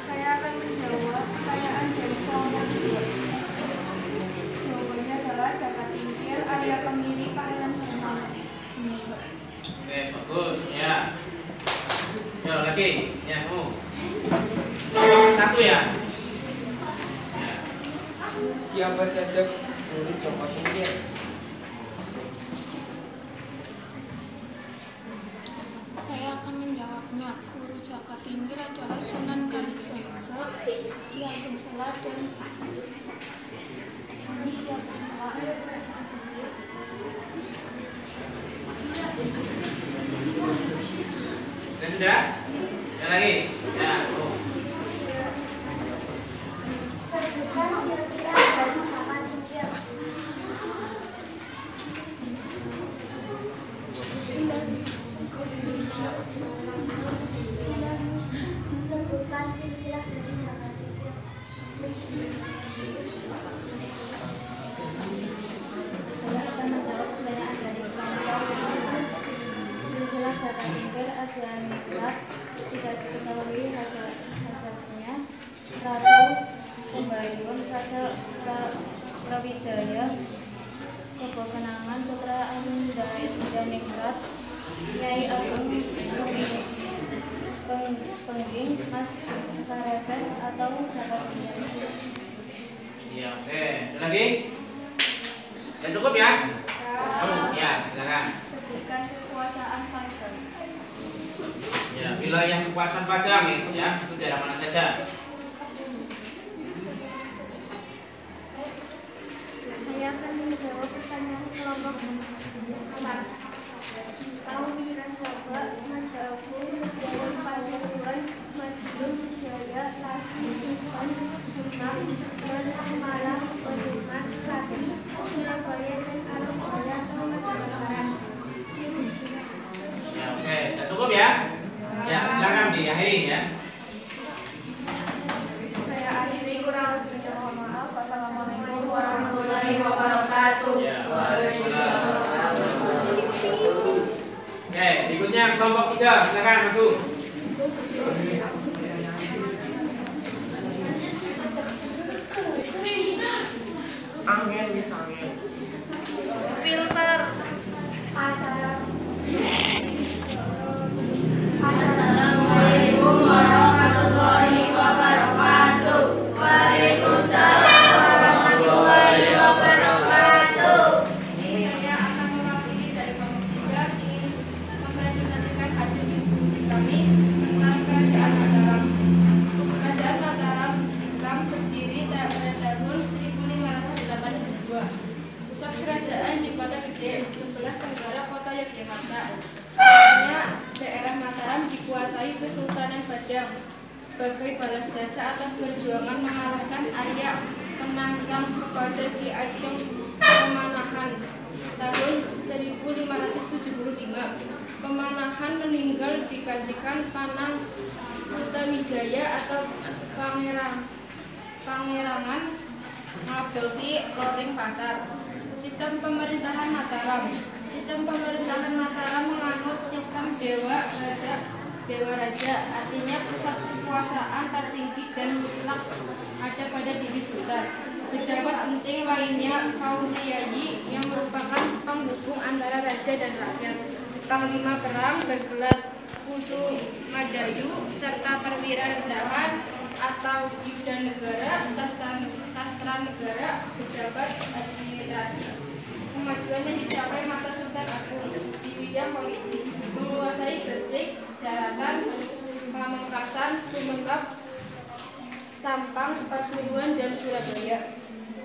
F: Saya akan menjawab pertanyaan dari kelompok 2. Jawabannya adalah Jaka Tingkir, Arya Kemiri, Pangeran Demak.
D: Siapa saja guru Joko Tingkir?
B: Saya akan menjawabnya. Guru Joko Tingkir adalah Sunan Kalijaga, Ki Ageng Sela dan Ki Ageng Sela.
A: Dan sudah? Yang lagi? Ya.
F: Sebutkan silsilah dari Joko Tingkir. Sebutkan silsilah dari Joko Tingkir. Saya akan menjawab pertanyaan dari silsilah Joko Tingkir adalah nikmat, tidak diketahui hasilnya. Ratu Pembayun, Raja Brawijaya, Kebo Kenangan, Putra Amindaningrat, Nyai Agung Pengging, Mas Karepen atau Joko Tingkir.
A: Iya, oke. Ada lagi? Ya cukup ya? Ya, silakan.
F: Sebutkan kekuasaan Pajang.
A: Ya, wilayah kekuasaan Pajang ya, itu daerah mana saja?
F: Saya akan menjawab pertanyaan kelompok 4. Kaum Wirasaba, Majagung, Jawa Pasuruan, Madiun, Jaya, Laki, Subhan, Demak, dan Malang, Banyumas, Pati, Surabaya, dan Kalabaya atau Mataram.
A: Ya, oke. Sudah cukup ya? Ya, silakan diakhiri ya.
F: Saya akhiri, kurang lebihnya mohon maaf. Wassalamualaikum warahmatullahi wabarakatuh.
A: Ya, waalaikumsalam. Oke, berikutnya kelompok 3, silakan maju.
D: Angin bisa angin.
F: Filter. Assalamualaikum warahmatullahi wabarakatuh. Waalaikumsalam warahmatullahi wabarakatuh.
G: Ini saya akan mewakili dari kelompok 3 ingin mempresentasikan hasil diskusi kami tentang Kerajaan Mataram. Kerajaan Mataram Islam berdiri pada tahun 1582. Pusat kerajaan di Kota Gede, sebelah tenggara Kota Yogyakarta. Awalnya daerah Mataram dikuasai Kesultanan Padang sebagai balas jasa atas perjuangan mengalahkan Arya Penangsang kepada Ki Ajeng Pemanahan tahun 1575. Pemanahan meninggal digantikan Panang Sutawijaya atau Pangerangan Ngabekti Loring Pasar. Sistem pemerintahan Mataram. Sistem pemerintahan Mataram menganut sistem Dewa Raja, artinya pusat kekuasaan tertinggi dan mutlak ada pada diri sultan. Pejabat penting lainnya kaum kiai yang merupakan penghubung antara raja dan rakyat. Panglima perang bergelar Kusu Madayu serta perwira rendahan atau Yuda Negara, sastra negara, pejabat administrasi. Kemajuan yang dicapai masa Sultan Agung di bidang politik menguasai Gresik, Jaratan, Pamekasan, Sumenep, Sampang, Pasuruan, dan Surabaya.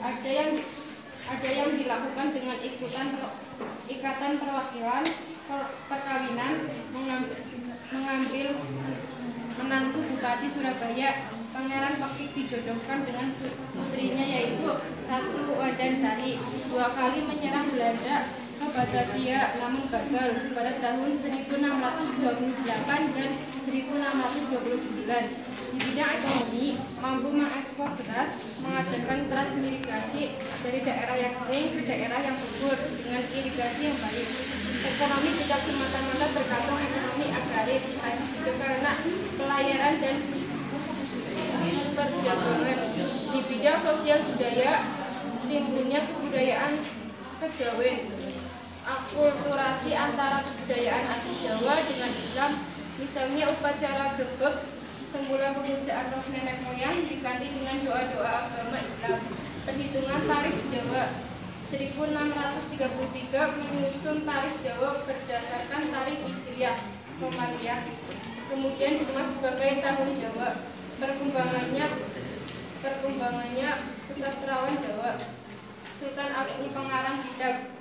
G: Ada yang dilakukan dengan ikatan perwakilan, perkawinan, mengambil menantu Bupati Surabaya. Pangeran Pakik dijodohkan dengan putrinya yaitu Ratu Wandansari. 2 kali menyerang Belanda ke Batavia namun gagal pada tahun 1628 dan 1629. Di bidang ekonomi, mampu mengekspor beras, mengadakan transmigrasi dari daerah yang kering ke daerah yang subur dengan irigasi yang baik. Ekonomi tidak semata-mata bergantung ekonomi agraris, tapi juga karena pelayaran dan perdagangan. Di bidang sosial budaya, timbulnya kebudayaan kejawen, akulturasi antara kebudayaan asli Jawa dengan Islam, misalnya upacara grebek, semula pemujaan roh nenek moyang diganti dengan doa-doa agama Islam. Perhitungan tarif Jawa 1633 menyusun tarif Jawa berdasarkan tarif Hijriah Romawiah, kemudian dikemas sebagai tahun Jawa. Perkembangannya kesastrawan Jawa. Sultan Agung pengarang kitab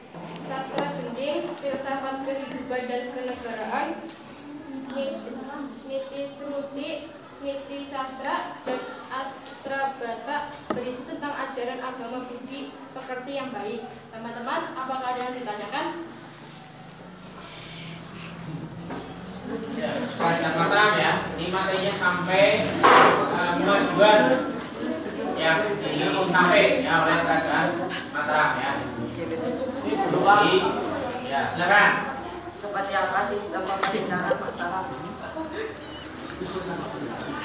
G: Sastra Gending, Filsafat Kehidupan dan Kenegaraan, Niti Sruti, Niti Sastra, dan Astra Batak berisi tentang ajaran agama budi pekerti yang baik. Teman-teman, apakah ada yang ditanyakan?
A: Ya, pelajaran Mataram ya. Ini materinya sampai kemajuan ya ini sampai ya oleh kerajaan Mataram ya. Jadi, ya silakan.
C: Seperti apa sistem pemerintahan Mataram?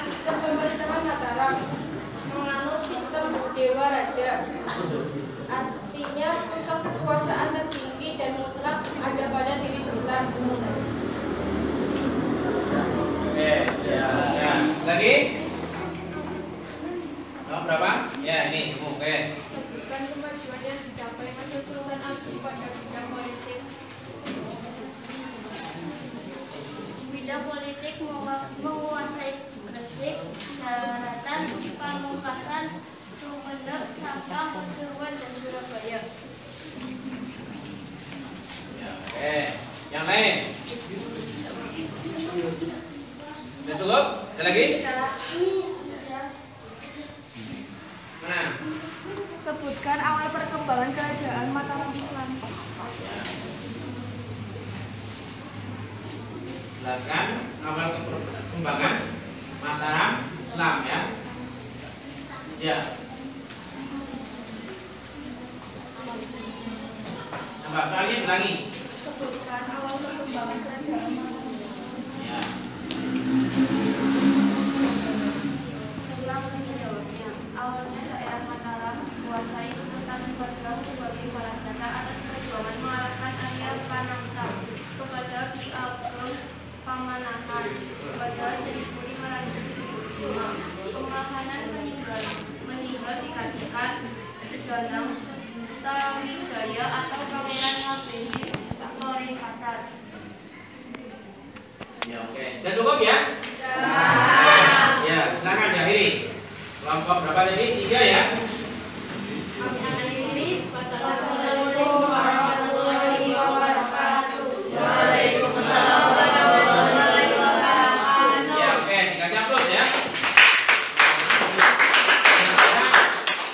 G: Sistem pemerintahan Mataram menganut sistem Dewa Raja. Artinya pusat kekuasaan tertinggi dan mutlak ada pada diri sultan.
A: Oke, ya. Lagi? Berapa? Ya ini. Oke.
B: Sebutkan kemajuan yang dicapai masa Sultan Agung pada bidang politik.
F: Bidang politik menguasai Gresik, Daratan, Pamungkasan, Sumenep, Sampang, Pasuruan, dan Surabaya.
A: Ya, oke. Yang lain? Sudah cukup? Ada lagi? Nah,
B: Sebutkan awal perkembangan kerajaan Mataram Islam.
A: jelaskan awal perkembangan Mataram Islam ya. Ya. Coba soalnya ulangi.
B: Sebutkan awal perkembangan kerajaan Mataram.
A: Ya.
F: Setelah menjawabnya, awalnya daerah Mataram dikuasai Kesultanan Bagong sebagai balasjasa atas perjuangan mengalahkan Arya Panangsa kepada Ki Ageng Pamanahan pada 1575. Pemanahan meninggal digantikan Danang Sutawijaya atau Pangeran Ngabeni Toringkasar.
A: Ya, oke. Sudah cukup ya? Ya, silakan diakhiri. Kelompok berapa tadi? 3 ya?
F: Wassalamualaikum warahmatullahi wabarakatuh.
C: Waalaikumsalam warahmatullahi wabarakatuh.
A: Ya, oke. Dikasih aplaus ya.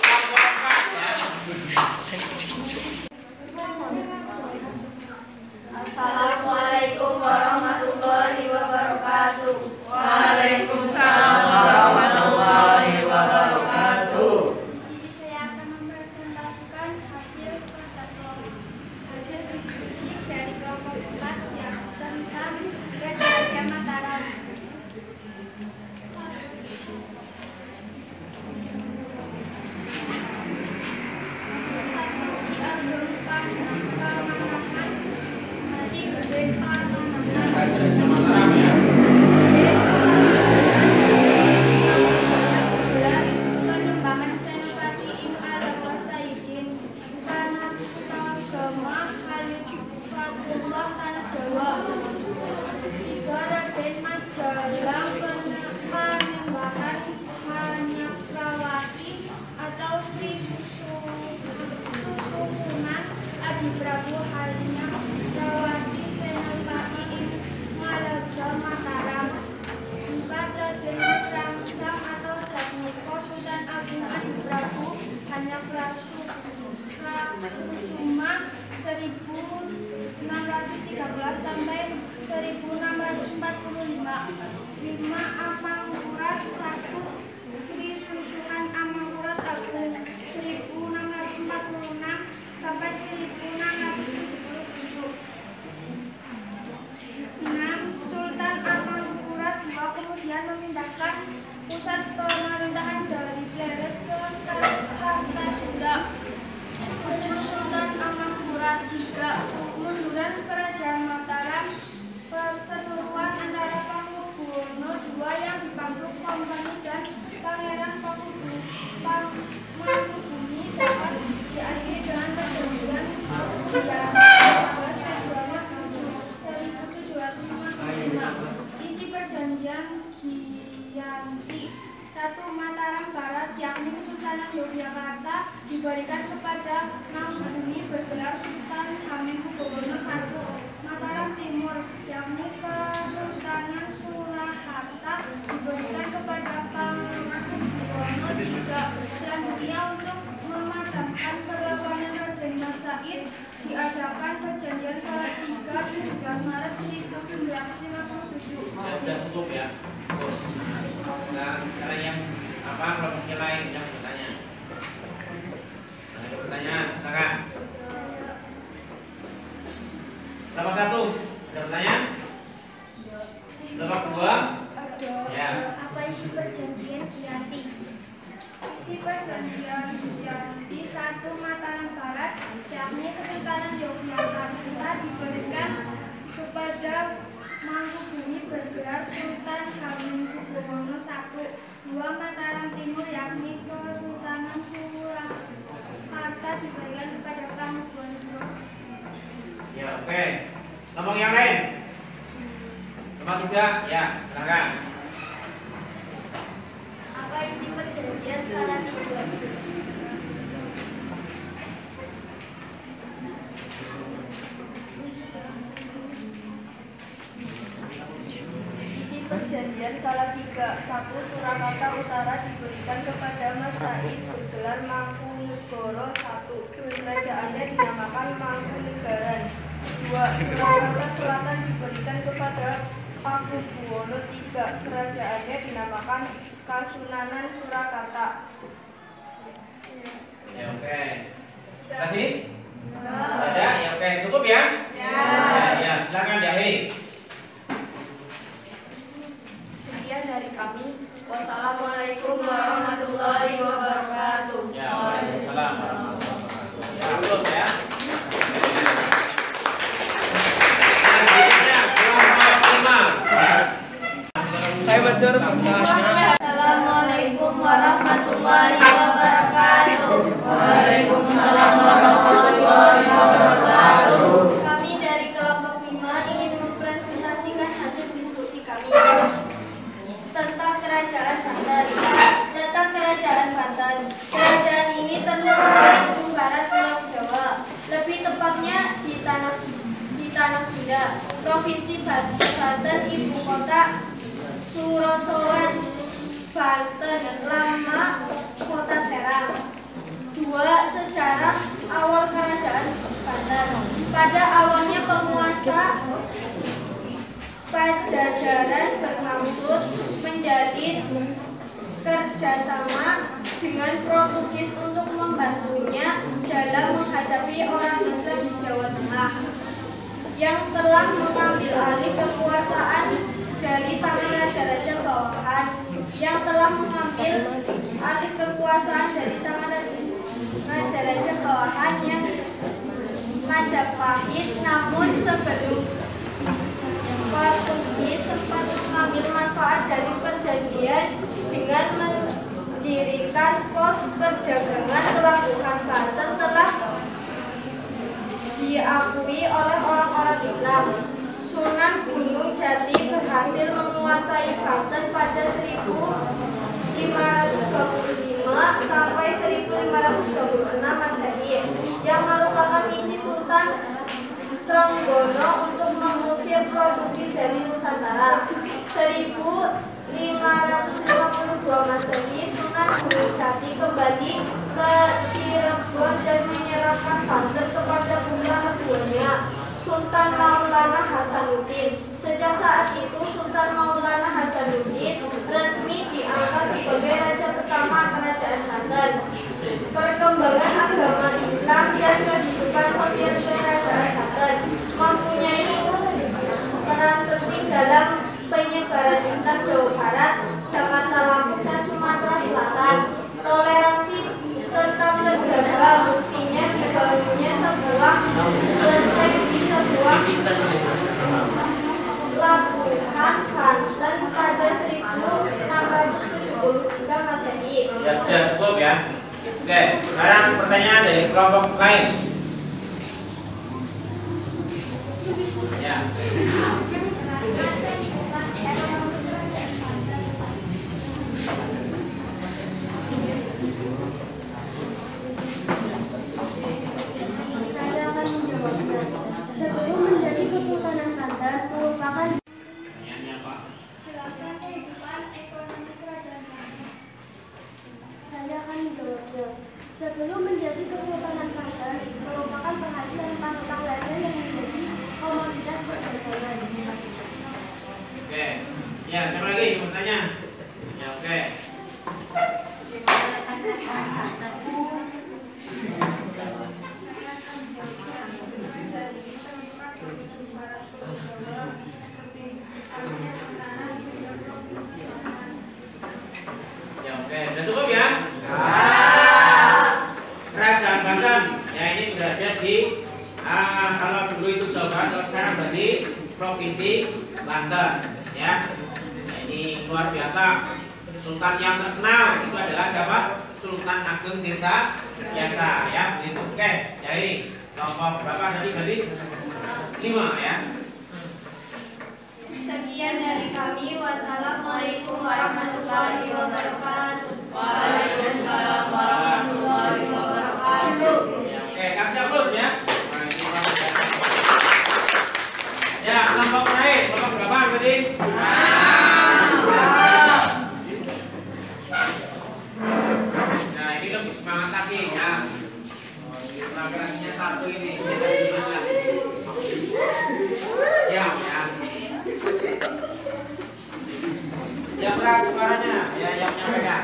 A: Kelompok 4 ya.
F: Assalamualaikum warahmatullahi wabarakatuh.
C: Waalaikumsalam warahmatullahi wabarakatuh.
F: Di sini saya akan mempresentasikan hasil diskusi dari kelompok 4 yang tentang Raja Mataram. Satu, Ki Ageng Pamanahan, Ki Ageng Pamanahan.
A: Raja Mataram ya.
F: Pengembangan Senopati ing Ala Sayyidin Tanah Tagama Khalifah Tanah Jawa. 3. Raden Mas dalam penyembahan Manyakrawati atau Sri Susuhunan Adi Prabu Hanyakrawati Senopati ing Ngalaga Mataram. 4. Raden Mas Rangsang atau Jatmiko Sultan Agung Adi Prabu Hanyakrawasuma 1613 sampai 1645. 5. Amangkurat 1 Sri Susuhan Amangkurat Agung 1646 sampai 1677. 6. Sultan Amangkurat II kemudian memindahkan pusat pemerintahan dari Pleret ke Kartasura. 7. Sultan Amangkurat III kemunduran kerajaan Mataram, perseteruan antara Pakubuwono II yang dipanggil Kesultanan Yogyakarta diberikan kepada Mangkubumi bergelar Sultan Hamengkubuwono I. Mataram Timur, yakni Kesultanan Surakarta diberikan kepada Hamengkubuwono III. Selanjutnya untuk memadamkan perlawanan Raden Mas Said diadakan perjanjian Salatiga 17 Maret 1957.
A: Ya, sudah cukup ya. Nah, sekarang yang kelompoknya lain yang bertanya. Ada pertanyaan, silakan. Kelompok 1, ada pertanyaan? Kelompok 2? Ya.
F: Apa isi perjanjian Giyanti? Isi perjanjian Giyanti 1. Mataram Barat, yakni Kesultanan Yogyakarta diberikan kepada Mangkubumi bergelar Sultan Hamengkubuwono I. 2. Mataram Timur, yakni Kesultanan Surakarta diberikan kepada Hamengkubuwono II.
A: Ya, oke. Kelompok yang lain? Kelompok 3, ya, silakan.
F: Apa isi perjanjian Salatiga? Isi perjanjian Salatiga 1. Surakarta Utara diberikan kepada Mas Said bergelar Mangkunegoro I. Kerajaannya dinamakan Mangkunegaran. 2. Surakarta Selatan diberikan kepada Pakubuwono III. Kerajaannya dinamakan Kasunanan Surakarta.
A: Ya, oke. Terima kasih. Ada? Ya, oke. Cukup ya? Ya, silakan diakhiri.
C: Sekian dari kami. Wassalamualaikum warahmatullahi wabarakatuh.
A: Ya, waalaikumsalam warahmatullahi wabarakatuh. Ya, lulus ya. Selanjutnya, kelompok 5.
D: Saya Masyur.
F: Assalamualaikum warahmatullahi wabarakatuh.
C: Waalaikumsalam warahmatullahi wabarakatuh.
F: Kami dari kelompok 5 ingin mempresentasikan hasil diskusi kami tentang Kerajaan Banten. Kerajaan ini terletak di ujung barat Pulau Jawa, lebih tepatnya di Tanah Sunda, Provinsi Banten, ibu kota Surosowan, Banten, lama kota Serang. 2. Sejarah awal Kerajaan Banten. Pada awalnya penguasa Pajajaran bermaksud menjalin kerjasama dengan Portugis untuk membantunya dalam menghadapi orang Islam di Jawa Tengah yang telah mengambil alih kekuasaan dari tangan raja-raja bawahan yang Majapahit. Namun sebelum Portugis sempat mengambil manfaat dari perjanjian dengan mendirikan pos perdagangan. Pelabuhan Banten telah diakui oleh orang-orang Islam. Sunan Gunung Jati berhasil menguasai Banten pada 1525 sampai 1526 Masehi, yang merupakan misi Sultan Trenggono untuk mengusir Portugis dari Nusantara. 1552 Masehi, Sunan Gunung Jati kembali ke Cirebon dan menyerahkan Banten kepada putra keduanya, Sultan Maulana Hasanuddin. Sejak saat itu Sultan Maulana Hasanuddin resmi diangkat sebagai raja pertama Kerajaan Banten. Perkembangan agama Islam dan kehidupan sosial Kerajaan Banten mempunyai peran penting dalam penyebaran Islam Jawa Barat, Jakarta, Lampung, dan Sumatera Selatan. Toleransi tetap terjaga, buktinya dibangunnya sebuah kelenteng di sebuah pelabuhan Banten pada 1673 Masehi.
A: Ya, sudah cukup ya. Oke, sekarang pertanyaan dari kelompok lain. Ya.
F: Sebelum menjadi Kesultanan Banten, merupakan penghasilan pantang lada yang menjadi komoditas perdagangan.
A: Oke. Ya, siapa lagi yang bertanya? Ya, oke. Ya, oke. Sudah cukup ya? Kerajaan Banten. Ya, ini berada di kalau dulu itu Jawa Barat, kalau sekarang berarti Provinsi Banten. Ya. Nah, ini luar biasa. Sultan yang terkenal itu adalah siapa? Sultan Ageng Tirta Yasa, ya, begitu. Oke, ya ini kelompok berapa tadi? Berarti 5 ya.
F: Sekian dari kami. Wassalamualaikum warahmatullahi wabarakatuh.
G: Waalaikumsalam warahmatullahi wabarakatuh.
A: Oke, kasih aplaus ya. Ya, kelompok naik, kelompok berapa berarti? Nah, ini lebih semangat lagi ya. Pelajarannya 1 ini. Siap ya. Yang keras suaranya, ya yang menyampaikan.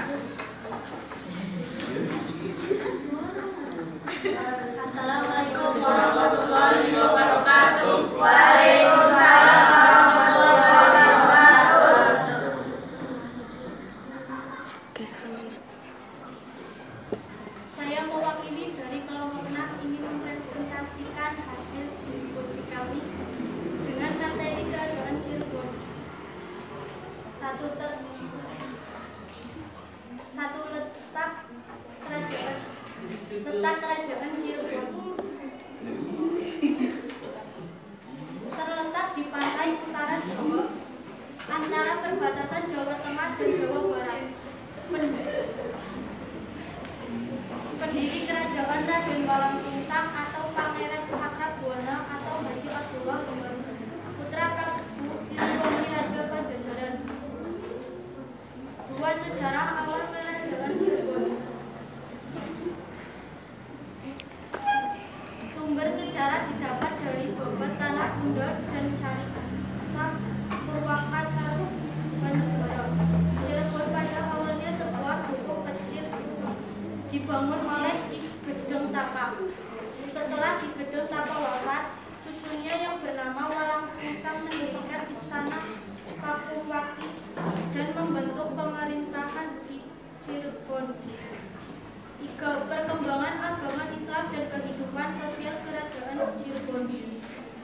F: Assalamualaikum warahmatullahi wabarakatuh. Waalaikumsalam warahmatullahi wabarakatuh. Saya mewakili dari kelompok 6 ingin mempresentasikan hasil diskusi kami dengan materi Kerajaan Cirebon. Satu letak Kerajaan Cirebon terletak di pantai utara Jawa antara perbatasan Jawa Tengah dan Jawa Barat. Pendiri kerajaan Raden Walangsungsang atau Pangeran Cakrabwana atau Haji Abdullah Umar, putra Prabu Siliwangi Raja Pajajaran. 2. Sejarah awal Kerajaan Cirebon. Sumber sejarah didapat dari bobot tanah Sunda dan Carita Purwaka Carubanegara. Cirebon pada awalnya sebuah dukuh kecil dibangun oleh Ki Gedeng Tapa. Setelah Ki Gedeng Tapa wafat, cucunya yang bernama Walangsungsang mendirikan istana Pakuwati dan membentuk pemerintahan di Cirebon. 3. Perkembangan agama Islam dan kehidupan sosial Kerajaan Cirebon.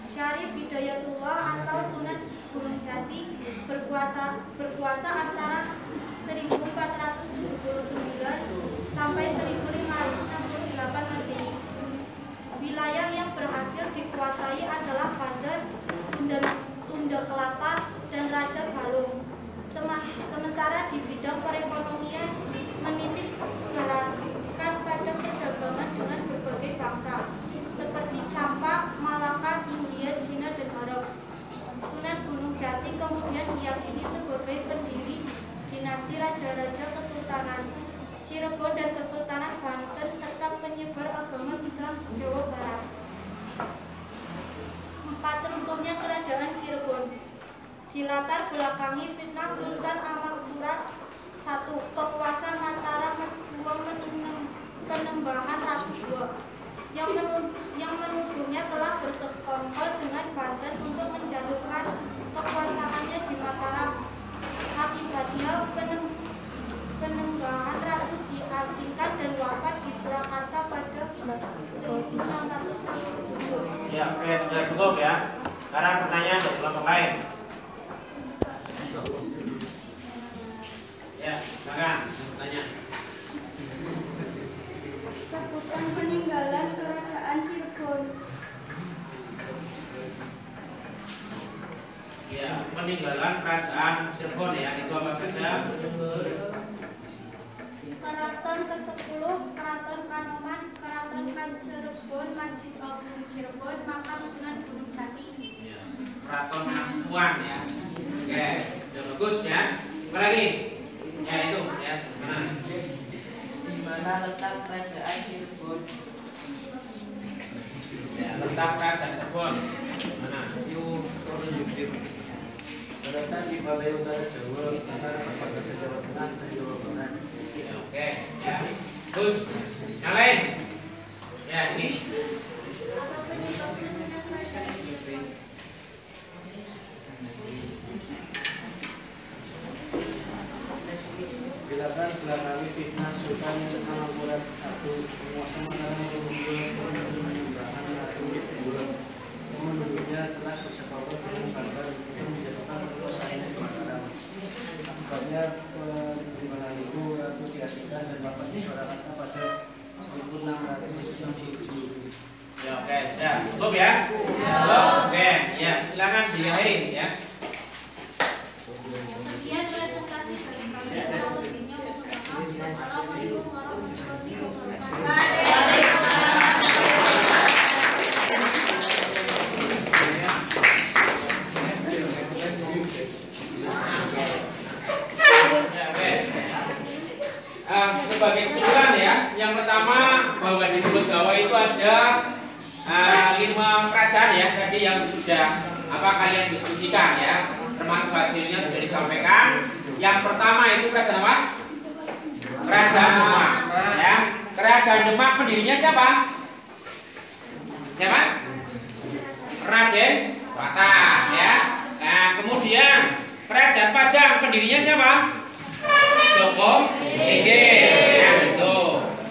F: Syarif Hidayatullah atau Sunan Gunung Jati berkuasa antara 1479 sampai 1568 Masehi. Wilayah yang berhasil dikuasai adalah Banten, Sunda Kelapa, dan Raja Balung. Sementara di bidang perekonomian menitik beratkan pada perdagangan dengan berbagai bangsa seperti Campak, Malaka, India, Cina, dan Arab. Sunan Gunung Jati kemudian diyakini sebagai pendiri dinasti raja-raja Kesultanan Cirebon dan Kesultanan Banten serta penyebar agama Islam di Jawa Barat. 4. Runtuhnya Kerajaan Cirebon. Dilatar belakangi fitnah Sultan Amakburat I, penguasa Mataram II Penembangan Ratu II, yang menuduhnya telah bersekongkol dengan Banten untuk menjatuhkan kekuasaannya di Mataram. Akibatnya Penembangan Ratu diasingkan dan wafat di Surakarta pada 1607.
A: Ya, oke, sudah cukup ya. Sekarang pertanyaan untuk kelompok lain. Ya, silakan bertanya.
F: Sebutan peninggalan Kerajaan Cirebon.
A: Ya, peninggalan Kerajaan Cirebon ya, itu apa saja?
F: Keraton ke-10, Keraton Kanoman, Keraton Cirebon, Masjid Agung Cirebon, Makam Sunan Gunung Jati.
A: Ya, Keraton Kasuan ya. Oke, sudah bagus ya. Apa lagi? Ya itu ya. Mana?
D: Di mana
C: letak kerajaan Cirebon.
A: Ya, letak kerajaan Cirebon. Mana?
E: Terletak di Balai Utara Jawa, antara perbatasan Jawa Tengah dan Jawa Barat.
A: Ya, oke, ya. Terus yang lain. Ya, ini.
F: Apa penyebab runtuhnya kerajaan Cirebon?
E: Dilatar belakangi fitnah Sultan Hamengkurat I, penguasa Mataram Rumah penyembahan Ratu II. Menurutnya telah bersepakat dengan Banten untuk menjatuhkan kekuasaan di Mataram. Akibatnya penyembahan itu Ratu diasingkan dan dapat disuarakan pada 1667.
A: Ya, oke, sudah. Cukup ya? Cukup. Oke, ya, silakan diakhiri ya.
F: Sekian presentasi dari kami. Kurang lebihnya mohon maaf. Wassalamualaikum warahmatullahi wabarakatuh.
A: Sebagai kesimpulan ya, yang pertama bahwa di Pulau Jawa itu ada 5 kerajaan ya tadi yang sudah kalian diskusikan ya, termasuk hasilnya sudah disampaikan. Yang pertama itu kerajaan apa? Kerajaan Demak ya. Kerajaan Demak pendirinya siapa? Siapa? Raden Wattah ya. Nah, kemudian kerajaan Pajang pendirinya siapa? Joko Tingkir. Nah, itu.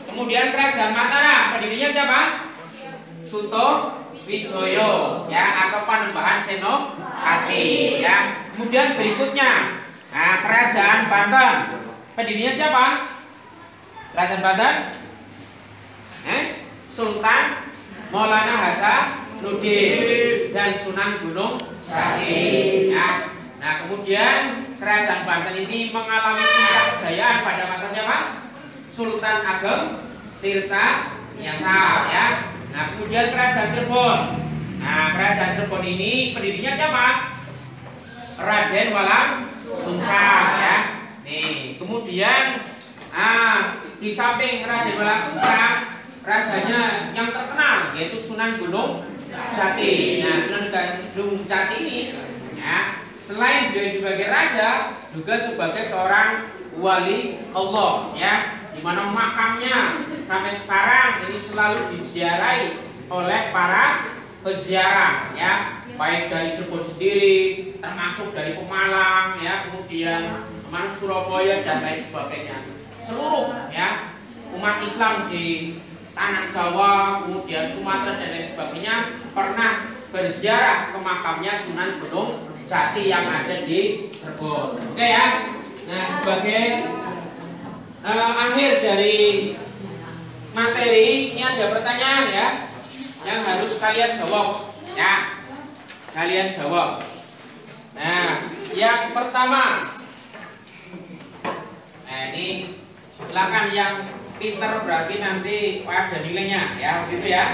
A: Kemudian kerajaan Mataram pendirinya siapa? Suto Wijoyo ya, atau Panembahan Senopati ya. Kemudian berikutnya kerajaan Banten pendirinya siapa? Kerajaan Banten Sultan Maulana Hasanuddin dan Sunan Gunung Jati ya. Nah, kemudian kerajaan Banten ini mengalami puncak kejayaan pada masa siapa? Sultan Ageng Tirta Nyasa ya. Nah, kemudian kerajaan Cirebon. Nah, kerajaan Cirebon ini pendirinya siapa? Raden Walang Sungsang ya. Nih, kemudian di samping Raden Walang Sungsang, rajanya yang terkenal yaitu Sunan Gunung Jati. Nah, Sunan Gunung Jati ini ya, selain dia sebagai raja, juga sebagai seorang wali Allah ya, di mana makamnya sampai sekarang ini selalu diziarahi oleh para peziarah ya, baik dari Cirebon sendiri, termasuk dari Pemalang ya, kemudian Surabaya dan lain sebagainya. Seluruh ya umat Islam di tanah Jawa, kemudian Sumatera dan lain sebagainya pernah berziarah ke makamnya Sunan Gunung Jati yang ada di Cirebon. Oke ya. Nah, sebagai akhir dari materi ini ada pertanyaan ya yang harus kalian jawab ya. Kalian jawab. Nah, yang pertama. Nah, ini silakan yang pinter berarti nanti ada nilainya ya, begitu ya.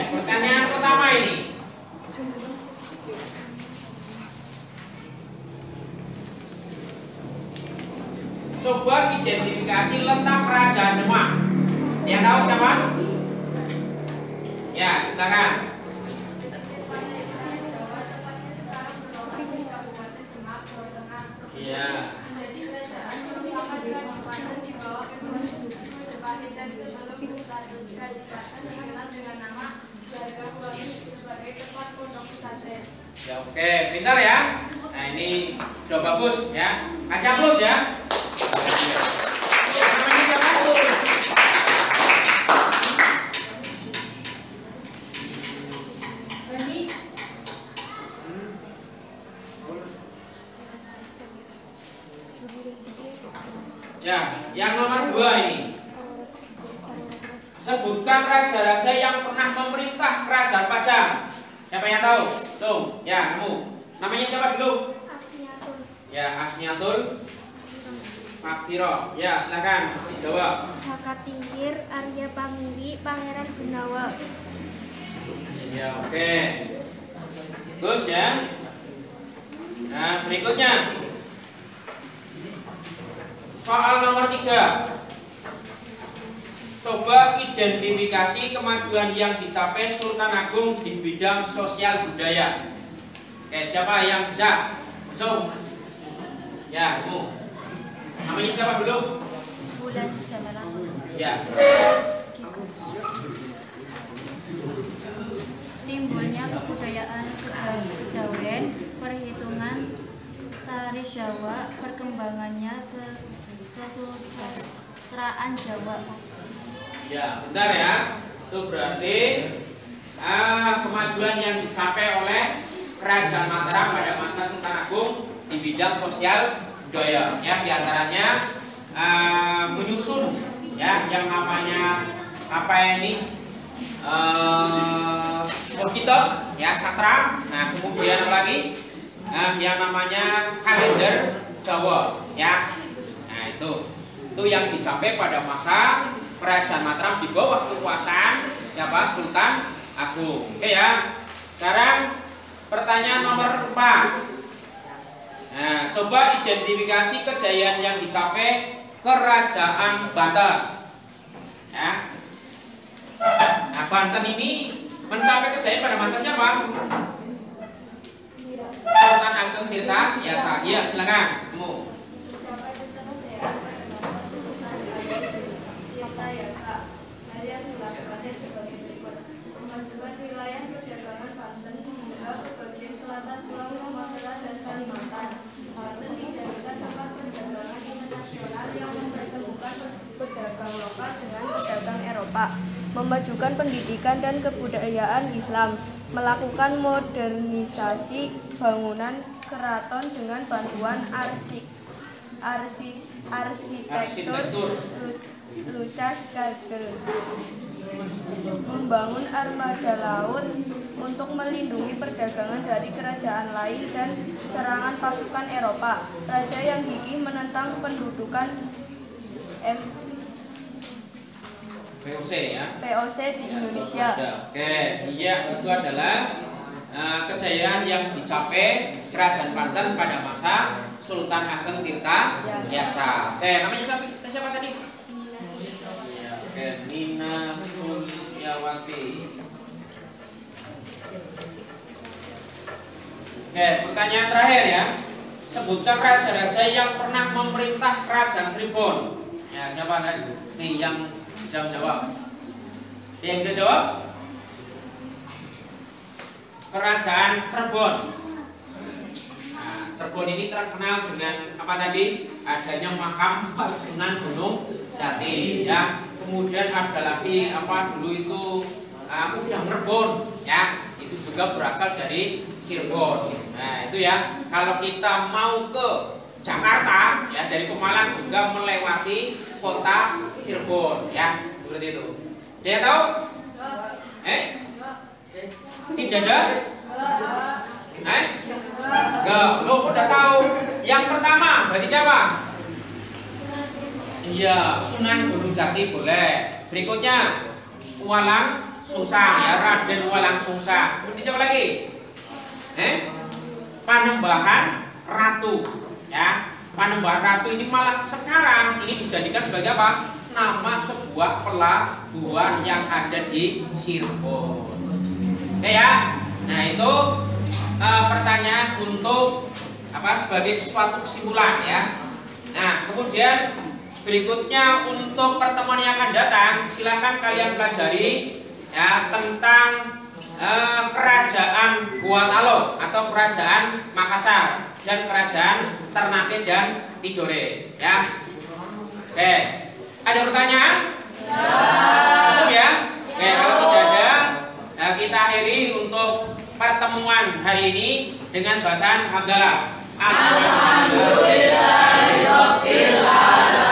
A: Pertanyaan pertama ini. Coba identifikasi letak kerajaan Demak. Yang tahu siapa? Ya, silakan. Iya.
G: Menjadi kerajaan merupakan kabupaten di bawah Majapahit dan sebelum status kabupaten dikenal dengan nama Jaga Kuali sebagai tempat pondok pesantren.
A: Ya, oke, pintar ya. Nah, ini udah bagus ya. Kasih aplaus ya. Namanya siapa? Ya, yang nomor 2 ini. Sebutkan raja-raja yang pernah memerintah kerajaan Pajang. Siapa yang tahu? Tuh, ya, kamu. Namanya siapa dulu?
F: Asmiatul.
A: Ya, Asmiatul Makfiro. Ya, silakan dijawab.
F: Jaka Tingkir, Arya Pamuri, Pangeran Gunawa.
A: Ya, oke. Terus ya. Nah, berikutnya soal nomor 3. Coba identifikasi kemajuan yang dicapai Sultan Agung di bidang sosial budaya. Oke, siapa yang bisa? Langsung. Ya, kamu. Namanya siapa dulu?
F: Bulan Jamalah.
A: Ya.
F: Timbulnya kebudayaan kejawen, perhitungan tari Jawa, perkembangannya ke kesusastraan Jawa.
A: Ya, bentar ya. Itu berarti kemajuan yang dicapai oleh Kerajaan Mataram pada masa Sultan Agung di bidang sosial budaya. Ya, diantaranya menyusun ya yang namanya apa ini kitab ya sastra. Nah, kemudian lagi yang namanya kalender Jawa ya. Nah, itu yang dicapai pada masa Kerajaan Mataram di bawah kekuasaan siapa? Sultan Agung. Oke ya. Sekarang pertanyaan nomor 4. Nah, coba identifikasi kejayaan yang dicapai Kerajaan Banten. Ya. Nah, Banten ini mencapai kejayaan pada masa siapa? Sultan Agung Tirta Yasa. Iya, silakan. Kamu.
H: Kemajuan wilayah perdagangan Banten hingga ke bagian selatan Pulau Sumatera dan Kalimantan. Banten dijadikan tempat perdagangan internasional yang mempertemukan pedagang lokal dengan pedagang Eropa, memajukan pendidikan dan kebudayaan Islam, melakukan modernisasi bangunan keraton dengan bantuan arsitektur Lucas Kagel, membangun armada laut untuk melindungi perdagangan dari kerajaan lain dan serangan pasukan Eropa. Raja yang gigih menentang pendudukan
A: VOC ya.
H: VOC di Indonesia.
A: Oke, iya itu adalah kejayaan yang dicapai Kerajaan Banten pada masa Sultan Agung Tirta Yasa. Oke, namanya siapa tadi? Nina Sulistiawati. Oke, pertanyaan terakhir ya. Sebutkan raja-raja yang pernah memerintah Kerajaan Cirebon. Ya, siapa tadi? Nih yang bisa menjawab. Yang bisa jawab? Kerajaan Cirebon. Nah, Cirebon ini terkenal dengan apa tadi? Adanya makam Sunan Gunung Jati ya. Kemudian ada lagi apa dulu itu Udang Rebon ya, itu juga berasal dari Cirebon. Nah, itu ya. Kalau kita mau ke Jakarta ya dari Pemalang juga melewati kota Cirebon ya, seperti itu. Dia tahu? Tidak ada? Enggak, lo udah tahu. Yang pertama berarti siapa? Iya, Sunan Gunung Jati boleh. Berikutnya Walang Sungsang ya, Raden Walang Sungsang. Kemudian siapa lagi? Panembahan Ratu ya. Panembahan Ratu ini malah sekarang ini dijadikan sebagai apa? Nama sebuah pelabuhan yang ada di Cirebon. Oke ya. Nah, itu pertanyaan untuk apa sebagai suatu kesimpulan ya. Nah, kemudian berikutnya untuk pertemuan yang akan datang, silakan kalian pelajari ya tentang kerajaan Gorontalo atau kerajaan Makassar dan kerajaan Ternate dan Tidore ya. Oke, ada pertanyaan? Cukup ya? Oke, kalau tidak ada, kita akhiri untuk pertemuan hari ini dengan bacaan hamdalah. Alhamdulillahirabbil alamin.